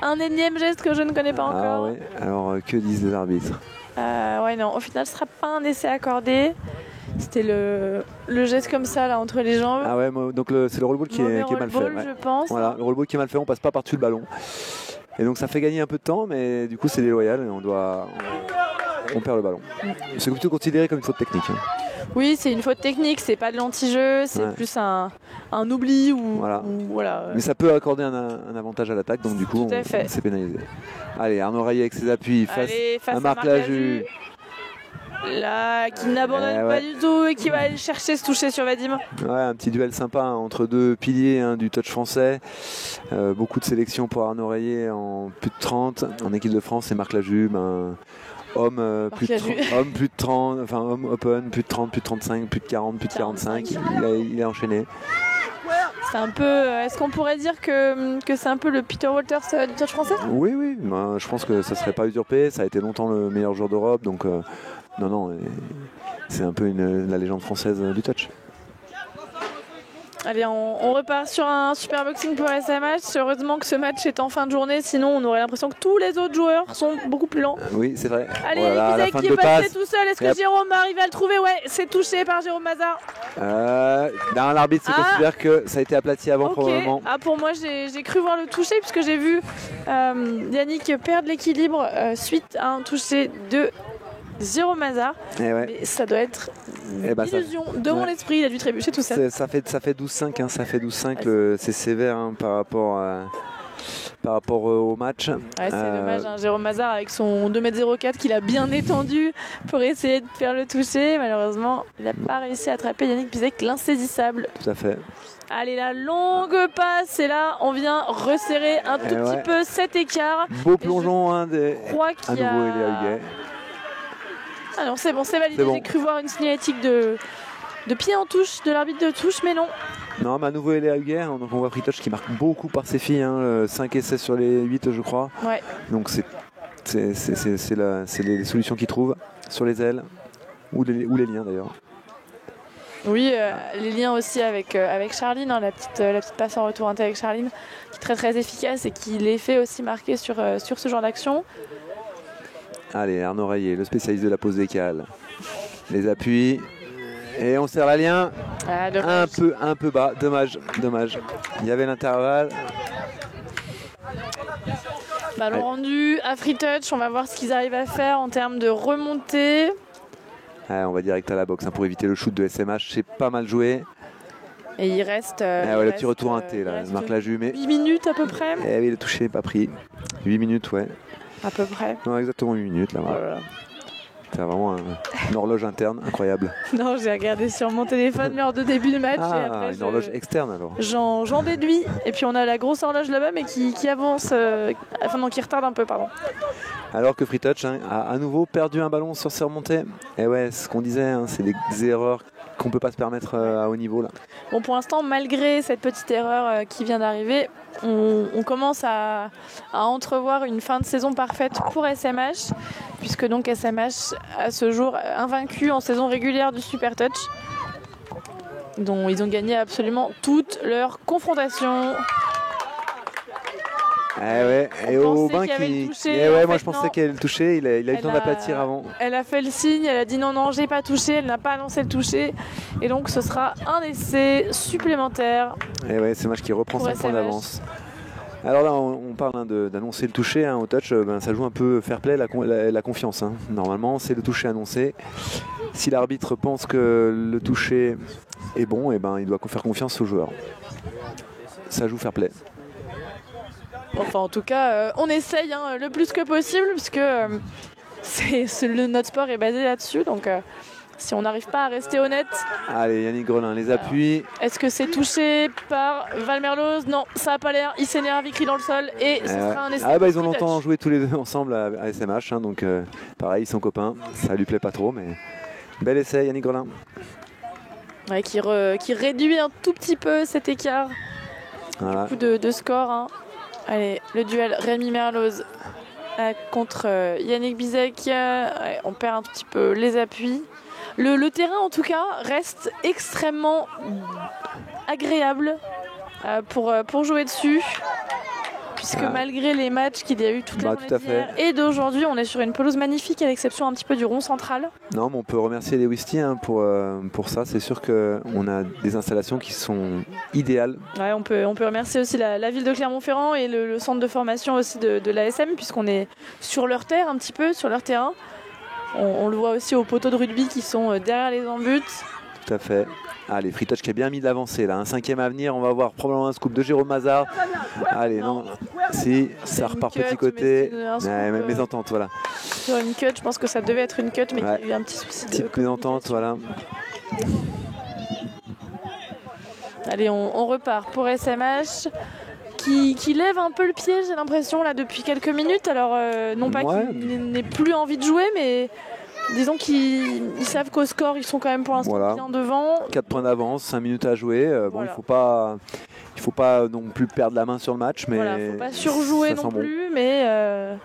Un énième geste que je ne connais pas encore. Alors que disent les arbitres? Au final ce sera pas un essai accordé. C'était le geste comme ça là entre les jambes. Donc c'est le rollball qui est mal fait. Je pense. Voilà, le rollball qui est mal fait, on passe pas par-dessus le ballon. Et donc ça fait gagner un peu de temps, mais du coup c'est déloyal et on perd le ballon. C'est plutôt considéré comme une faute technique. Hein. Oui, c'est une faute technique, c'est pas de l'anti-jeu, c'est plus un oubli ou voilà. Mais ça peut accorder un avantage à l'attaque, donc du coup c'est pénalisé. Allez, Arnaud Rayet avec ses appuis face à Marc Laju. Là, qui n'abandonne pas du tout et qui va aller chercher ce toucher sur Vadim. Un petit duel sympa entre deux piliers du touch français. Beaucoup de sélections pour Arnaud Rayet en plus de 30 en équipe de France et Marc Laju. Homme plus de 30, enfin homme open, plus de 30, plus de 35, plus de 40, plus de 45. Il est enchaîné. C'est un peu. Est-ce qu'on pourrait dire que c'est un peu le Peter Walters du touch français? Oui. Je pense que ça ne serait pas usurpé. Ça a été longtemps le meilleur joueur d'Europe. Donc, non. C'est un peu la légende française du touch. Allez, on repart sur un super boxing pour SMH. Heureusement que ce match est en fin de journée, sinon on aurait l'impression que tous les autres joueurs sont beaucoup plus lents. Oui, c'est vrai. Allez, Yannick Bizek qui est passé tout seul. Est-ce que Jérôme arrive à le trouver? Ouais, c'est touché par Jérôme Mazar. L'arbitre considère que ça a été aplati avant probablement. Pour moi, j'ai cru voir le toucher puisque j'ai vu Yannick perdre l'équilibre suite à un toucher de Jérôme Mazar. Mais ça doit être une illusion de mon esprit, il a dû trébucher tout seul. Ça fait 12-5, hein, ça fait 12-5, c'est sévère par rapport au match. C'est dommage, Jérôme Mazar avec son 2m04 qu'il a bien étendu pour essayer de faire le toucher. Malheureusement, il n'a pas réussi à attraper Yannick Bizek, l'insaisissable. Tout à fait. Allez, la longue passe, et là on vient resserrer un tout petit peu cet écart. Beau plongeon des à nouveau Eléa Huguet. Ah non, c'est bon, c'est validé. J'ai cru voir une signalétique de pied en touche de l'arbitre de touche, mais non. Non, mais à nouveau Eléa Huguet, donc on voit Free Touch qui marque beaucoup par ses filles, 5 essais sur les 8 je crois. Donc c'est les solutions qu'ils trouvent sur les ailes ou les liens d'ailleurs. Oui, les liens aussi avec Charline, la petite passe en retour avec Charline, qui est très très efficace et qui les fait aussi marquer sur ce genre d'action. Allez, Arnaud Rayet, le spécialiste de la pose décale. Les appuis. Et on serre la lien. Un peu bas. Dommage. Il y avait l'intervalle. Ballon rendu à Free Touch. On va voir ce qu'ils arrivent à faire en termes de remontée. On va direct à la boxe pour éviter le shoot de SMH. C'est pas mal joué. Et il reste. Le petit retour inté, là. Marc Laju. 8 minutes à peu près. Oui, le toucher, pas pris. 8 minutes, ouais. À peu près. Non, exactement 8 minutes là. Voilà. C'est vraiment une horloge interne incroyable. Non, j'ai regardé sur mon téléphone l'heure de début de match. Et après, une horloge externe alors. J'en déduis. Et puis on a la grosse horloge là-bas, mais qui avance, qui retarde un peu, pardon. Alors que Free Touch a à nouveau perdu un ballon sur ses remontées. Et ouais, ce qu'on disait, c'est des erreurs qu'on peut pas se permettre à haut niveau là. Bon, pour l'instant, malgré cette petite erreur qui vient d'arriver, on commence à entrevoir une fin de saison parfaite pour SMH, puisque donc SMH à ce jour invaincu en saison régulière du Super Touch, dont ils ont gagné absolument toutes leurs confrontations. Et Aubin qui. Moi je pensais qu'elle le touchait, il a eu le temps d'aplatir avant. Elle a fait le signe, elle a dit non, j'ai pas touché, elle n'a pas annoncé le toucher. Et donc ce sera un essai supplémentaire. C'est match qui reprend 5 points d'avance. Alors là, on parle d'annoncer le toucher au touch, ça joue un peu fair play, la confiance. Normalement, c'est le toucher annoncé. Si l'arbitre pense que le toucher est bon, il doit faire confiance aux joueurs. Ça joue fair play. Enfin, en tout cas, on essaye le plus que possible, puisque notre sport est basé là-dessus. Donc, si on n'arrive pas à rester honnête. Allez, Yannick Grelin les appuis. Est-ce que c'est touché par Valmerloz? Non, ça n'a pas l'air. Il s'énerve, il crie dans le sol et ce sera un essai. Ils ont longtemps joué tous les deux ensemble à SMH, donc pareil, ils sont copains. Ça lui plaît pas trop, mais bel essai, Yannick Grelin. Qui réduit un tout petit peu cet écart de score. Allez, le duel Rémi Merloz contre Yannick Bizek. On perd un petit peu les appuis. Le terrain, en tout cas, reste extrêmement agréable pour jouer dessus. Puisque malgré les matchs qu'il y a eu toute la journée d'hier et d'aujourd'hui, on est sur une pelouse magnifique à l'exception un petit peu du rond central. Non, mais on peut remercier les Wisty pour ça. C'est sûr qu'on a des installations qui sont idéales. Ouais, on peut remercier aussi la ville de Clermont-Ferrand et le centre de formation aussi de l'ASM, puisqu'on est sur leur terre un petit peu, sur leur terrain. On le voit aussi aux poteaux de rugby qui sont derrière les embutes. Tout à fait. Allez, Free Touch qui a bien mis de l'avancée là. Un 5e à venir, on va voir probablement un scoop de Jérôme Mazard. Allez, non. Si, ça repart petit côté. Mésentente, voilà. Sur une cut, je pense que ça devait être une cut, mais il y a eu un petit souci. Petite mésentente, voilà. Allez, on repart pour SMH. Qui lève un peu le pied, j'ai l'impression, là, depuis quelques minutes. Alors, non pas qu'il n'ait plus envie de jouer, mais disons qu'ils savent qu'au score, ils sont quand même pour l'instant bien devant. 4 points d'avance, 5 minutes à jouer. Bon, il faut pas non plus perdre la main sur le match. Mais il ne faut pas surjouer non plus, mais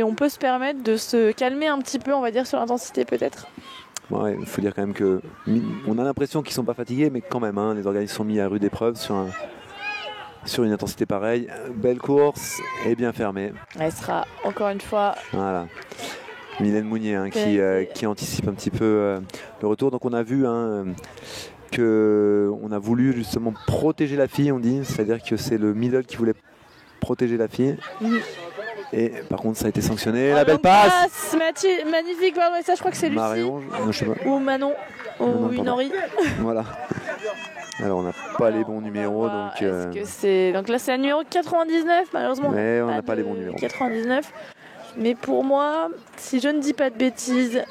on peut se permettre de se calmer un petit peu, on va dire, sur l'intensité peut-être. Il faut dire quand même qu'on a l'impression qu'ils ne sont pas fatigués, mais quand même, les organismes sont mis à rude épreuve sur une intensité pareille. Belle course et bien fermée. Elle sera encore une fois. Voilà. Mylène Mounier qui anticipe un petit peu le retour. Donc on a vu qu'on a voulu justement protéger la fille, on dit. C'est-à-dire que c'est le middle qui voulait protéger la fille. Et par contre ça a été sanctionné. La belle passe magnifique, pardon, et ça je crois que c'est Lucie. Marion, non, je sais pas. Ou Manon, ou une Henri. Voilà. Alors on n'a pas les bons numéros, donc. Est-ce que c'est... Donc là c'est la numéro 99 malheureusement. Mais on n'a pas les bons numéros. 99. Mais pour moi, si je ne dis pas de bêtises,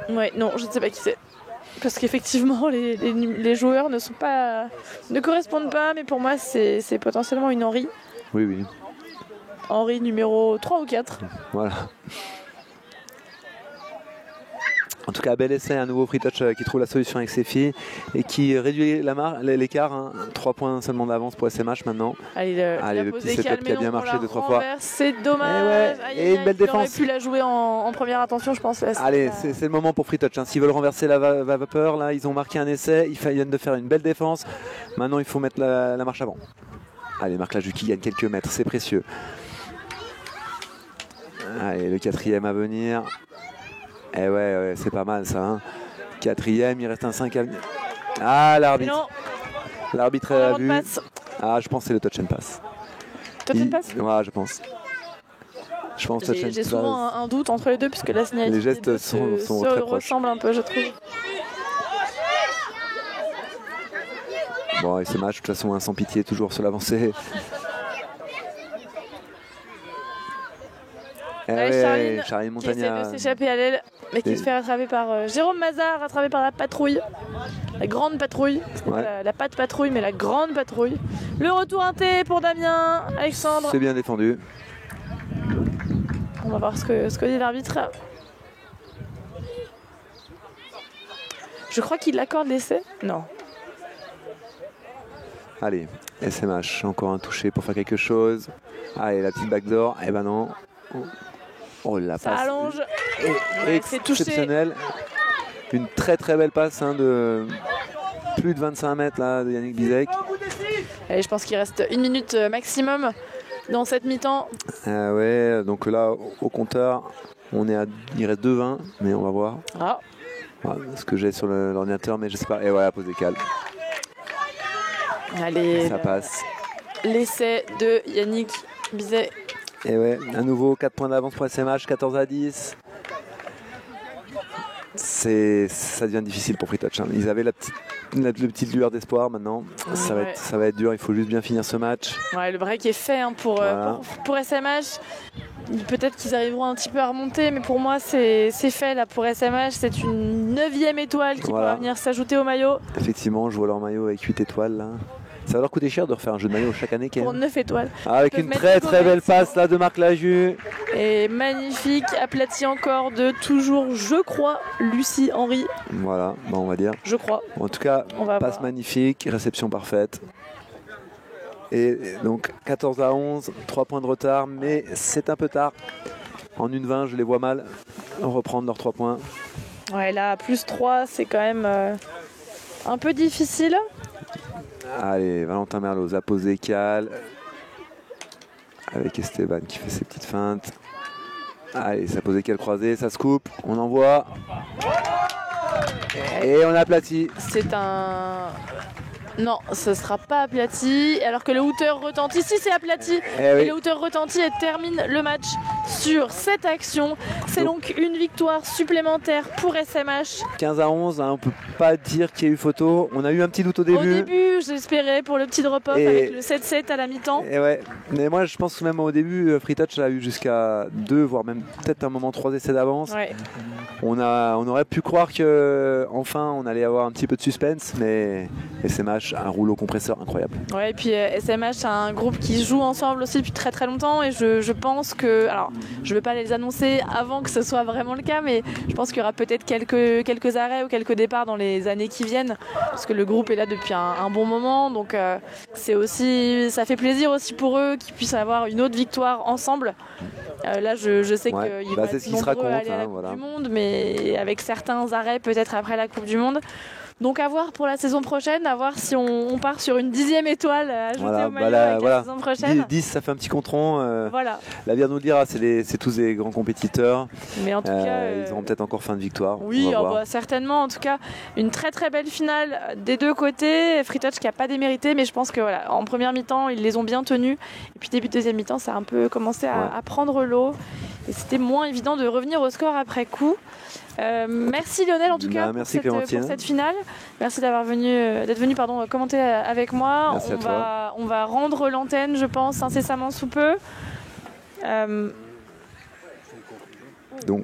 non, je ne sais pas qui c'est. Parce qu'effectivement les joueurs ne correspondent pas, mais pour moi c'est potentiellement une Henri. Oui. Henri numéro 3 ou 4. Voilà. En tout cas, bel essai, un nouveau Free Touch qui trouve la solution avec ses filles et qui réduit l'écart. 3 points seulement d'avance pour SMH maintenant. Allez, le petit setup qui a bien marché 2-3 fois. C'est dommage. Et une belle défense. Il aurait pu la jouer en première intention, je pense. Allez, c'est le moment pour Free Touch. S'ils veulent renverser la vapeur, là, ils ont marqué un essai. Ils viennent de faire une belle défense. Maintenant, il faut mettre la marche avant. Allez, Marc Laju qui gagne quelques mètres, c'est précieux. Allez, le 4e à venir. C'est pas mal ça. 4e, il reste un 5 à venir. L'arbitre. L'arbitre a vu. Je pense que c'est le touch and pass. Touch and pass ? Ouais, je pense. Touch and pass. J'ai souvent un doute entre les deux puisque la signalisation les gestes sont très proches. Ressemblent un peu, je trouve. Bon, et ce match, de toute façon, sans pitié, toujours sur l'avancée. Charline Montagna qui essaie de s'échapper à l'aile, mais qui se fait rattraper par Jérôme Mazard, rattrapé par la patrouille. La grande patrouille. Ce n'est pas la patte patrouille, mais la grande patrouille. Le retour inté pour Damien, Alexandre. C'est bien défendu. On va voir ce que dit l'arbitre. Je crois qu'il accorde l'essai. Non. Allez, SMH, encore un touché pour faire quelque chose. Allez, la petite backdoor. Eh ben non. Oh, la Ça passe. allonge. C'est Exceptionnel. Une très très belle passe de plus de 25 mètres là, de Yannick Bizek. Allez, je pense qu'il reste 1 minute maximum dans cette mi-temps. Ouais, donc là, au compteur, il reste 2,20, mais on va voir. Ah. Voilà, ce que j'ai sur l'ordinateur, mais je sais pas. Et voilà, pause décale. Allez, ça passe. L'essai de Yannick Bizet. Et ouais, à nouveau 4 points d'avance pour SMH, 14-10. Ça devient difficile pour Free Touch. Ils avaient la petite lueur d'espoir maintenant. Ça va être dur, il faut juste bien finir ce match. Ouais, le break est fait pour SMH. Peut-être qu'ils arriveront un petit peu à remonter, mais pour moi c'est fait là pour SMH. C'est une 9e étoile qui pourra venir s'ajouter au maillot. Effectivement, je vois leur maillot avec 8 étoiles là. Ça va leur coûter cher de refaire un jeu de maillot chaque année. Pour 9 étoiles. Avec une très très belle passe là de Marc Laju. Et magnifique, aplati encore de toujours, je crois, Lucie Henry. Voilà, on va dire. Je crois. En tout cas, passe magnifique, réception parfaite. Et donc 14-11, 3 points de retard, mais c'est un peu tard. En 1-20, je les vois mal reprendre leurs 3 points. Ouais, là, plus 3, c'est quand même un peu difficile. Allez, Valentin Merlot, la pose décale. Avec Esteban qui fait ses petites feintes. Allez, ça pose décale croisée, ça se coupe, on envoie. Et on aplatit. C'est un... Non, ce sera pas aplati, alors que le hooter retentit. Si, c'est aplati. Et le hooter retentit et termine le match sur cette action. C'est donc une victoire supplémentaire pour SMH. 15-11, on peut pas dire qu'il y a eu photo. On a eu un petit doute au début. Au début, j'espérais pour le petit drop-off avec le 7-7 à la mi-temps. Et ouais, mais moi je pense que même au début, Free Touch a eu jusqu'à 2, voire même peut-être un moment 3 essais d'avance. Ouais. On aurait pu croire que enfin on allait avoir un petit peu de suspense, mais SMH a un rouleau compresseur incroyable. Ouais, et puis SMH c'est un groupe qui joue ensemble aussi depuis très très longtemps, et je pense que, alors je ne veux pas les annoncer avant que ce soit vraiment le cas, mais je pense qu'il y aura peut-être quelques arrêts ou quelques départs dans les années qui viennent, parce que le groupe est là depuis un bon moment, donc c'est aussi, ça fait plaisir aussi pour eux qu'ils puissent avoir une autre victoire ensemble. Là je sais qu'ils vont être nombreux à aller à la Coupe du Monde, mais avec certains arrêts peut-être après la Coupe du Monde. Donc à voir pour la saison prochaine, à voir si on part sur une 10e étoile à ajouter au maillot la saison prochaine. 10, ça fait un petit contron. Voilà. L'avenir nous le dira, c'est tous des grands compétiteurs. Mais en tout cas, ils auront peut-être encore fin de victoire. Oui, certainement. En tout cas, une très très belle finale des deux côtés. Free Touch qui n'a pas démérité, mais je pense que en première mi-temps, ils les ont bien tenus. Et puis début de deuxième mi-temps, ça a un peu commencé à prendre l'eau. Et c'était moins évident de revenir au score après coup. Merci Lionel en tout cas pour cette finale. Merci d'être venu commenter avec moi. Merci on va rendre l'antenne, je pense, incessamment sous peu. Donc.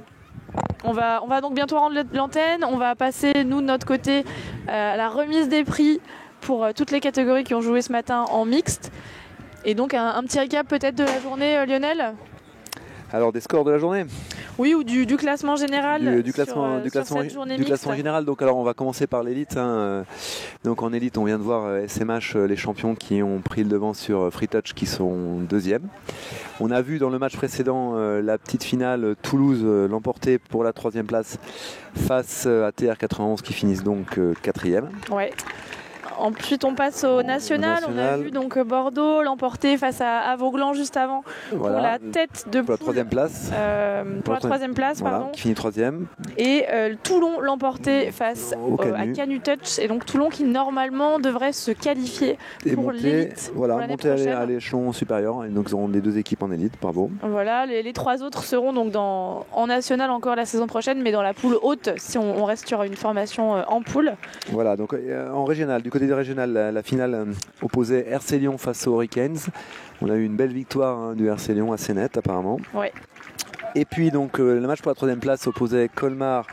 On va donc bientôt rendre l'antenne. On va passer, nous, de notre côté, à la remise des prix pour toutes les catégories qui ont joué ce matin en mixte. Et donc un petit récap peut-être de la journée, Lionel. Alors des scores de la journée. Oui, ou du classement général. Du classement général. Donc alors on va commencer par l'élite. Donc en élite, on vient de voir SMH, les champions qui ont pris le devant sur Free Touch qui sont deuxième. On a vu dans le match précédent la petite finale Toulouse l'emporter pour la 3e place face à TR91 qui finissent donc 4e. Ouais. Ensuite, on passe au national. On a vu donc Bordeaux l'emporter face à Vauglan juste avant pour la tête de poule. Pour la 3e place. Pour la 3e place, pardon. Qui finit 3e. Et Toulon l'emporter face à Canu Touch. Et donc Toulon qui normalement devrait se qualifier pour l'élite. Voilà, monter à l'échelon supérieur. Et donc ils auront les 2 équipes en élite. Bravo. Voilà, les 3 autres seront donc en national encore la saison prochaine, mais dans la poule haute si on reste sur une formation en poule. Voilà, donc en régional, du côté régional, la finale opposait RC Lyon face aux Hurricanes. On a eu une belle victoire du RC Lyon assez nette apparemment. Ouais. Et puis donc le match pour la 3e place opposait Colmar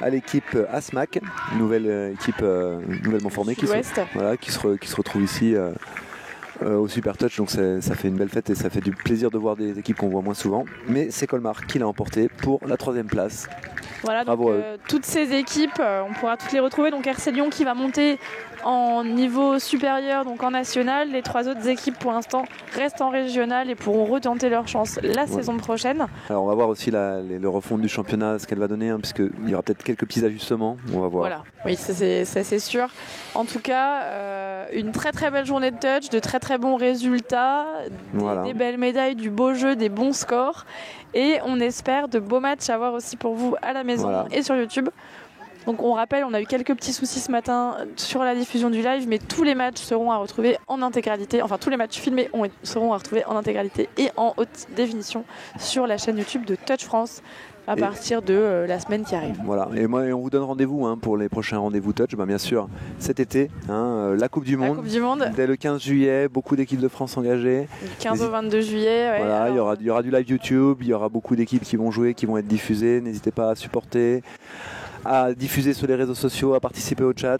à l'équipe ASMAC, nouvelle équipe nouvellement formée qui se retrouve ici au Super Touch, donc ça fait une belle fête et ça fait du plaisir de voir des équipes qu'on voit moins souvent. Mais c'est Colmar qui l'a emporté pour la 3e place. Voilà, donc toutes ces équipes, on pourra toutes les retrouver. Donc RC Lyon qui va monter en niveau supérieur, donc en national. Les 3 autres équipes pour l'instant restent en régional et pourront retenter leur chance la saison prochaine. Alors on va voir aussi le refonte du championnat, ce qu'elle va donner, puisqu'il y aura peut-être quelques petits ajustements. On va voir. Voilà, oui, ça c'est sûr. En tout cas, une très très belle journée de touch, de très très bons résultats, des belles médailles, du beau jeu, des bons scores. Et on espère de beaux matchs à voir aussi pour vous à la maison et sur YouTube. Donc on rappelle, on a eu quelques petits soucis ce matin sur la diffusion du live, mais tous les matchs seront à retrouver en intégralité. Enfin, tous les matchs filmés seront à retrouver en intégralité et en haute définition sur la chaîne YouTube de Touch France à partir de la semaine qui arrive. Voilà, et on vous donne rendez-vous pour les prochains rendez-vous Touch. Bien sûr, cet été, la Coupe du Monde. Dès le 15 juillet, beaucoup d'équipes de France engagées. Du 15 au 22 juillet. Ouais, voilà, il y aura du live YouTube, il y aura beaucoup d'équipes qui vont jouer, qui vont être diffusées. N'hésitez pas à supporter, à diffuser sur les réseaux sociaux, à participer au chat.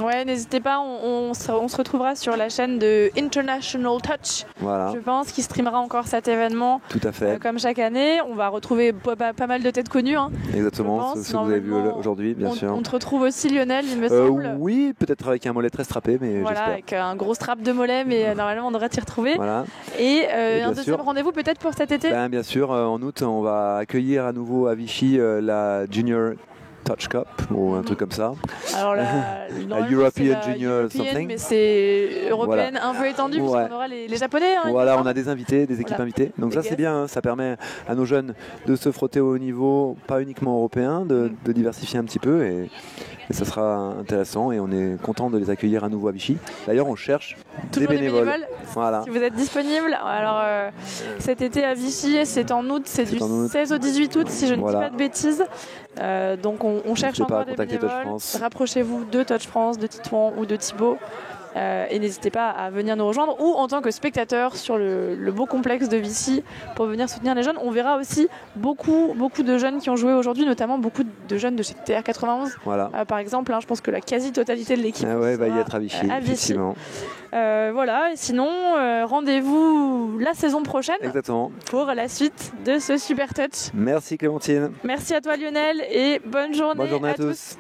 Ouais, n'hésitez pas, on se retrouvera sur la chaîne de International Touch. Voilà. Je pense qu'il streamera encore cet événement. Tout à fait. Comme chaque année, on va retrouver pas mal de têtes connues. Exactement, ce que vous avez vu aujourd'hui, bien sûr. On te retrouve aussi, Lionel, il me semble. Oui, peut-être avec un mollet très strappé, mais voilà, j'espère. avec un gros strap de mollet, mais normalement on devrait t'y retrouver. Voilà. Et un deuxième rendez-vous peut-être pour cet été. Bien sûr, en août, on va accueillir à nouveau à Vichy la Junior Touch Cup ou un truc comme ça. Alors la European Junior something. Mais c'est européenne un peu étendue puisqu'on aura les Japonais. Voilà, on a des invités, des équipes invitées. Donc ça c'est bien, ça permet à nos jeunes de se frotter au niveau, pas uniquement européen, de diversifier un petit peu et ça sera intéressant et on est content de les accueillir à nouveau à Vichy. D'ailleurs on cherche des bénévoles. Voilà. Si vous êtes disponible, alors cet été à Vichy, c'est en août, c'est du 16 au 18 août si je ne dis pas de bêtises. Donc on cherche encore des bénévoles. Rapprochez-vous de Touch France, de Titouan ou de Thibaut. Et n'hésitez pas à venir nous rejoindre ou en tant que spectateur sur le beau complexe de Vichy pour venir soutenir les jeunes. On verra aussi beaucoup de jeunes qui ont joué aujourd'hui, notamment beaucoup de jeunes de chez TR91. Voilà. Par exemple, je pense que la quasi-totalité de l'équipe va y être à Vichy, effectivement. Voilà, et sinon, rendez-vous la saison prochaine. Exactement. Pour la suite de ce Super Touch. Merci Clémentine. Merci à toi Lionel et bonne journée, bonne journée à tous.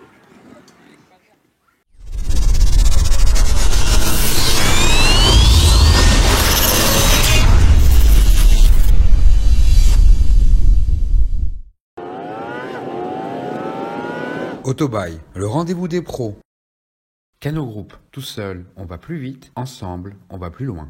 Autobail, le rendez-vous des pros. Cano Group, tout seul, on va plus vite, ensemble, on va plus loin.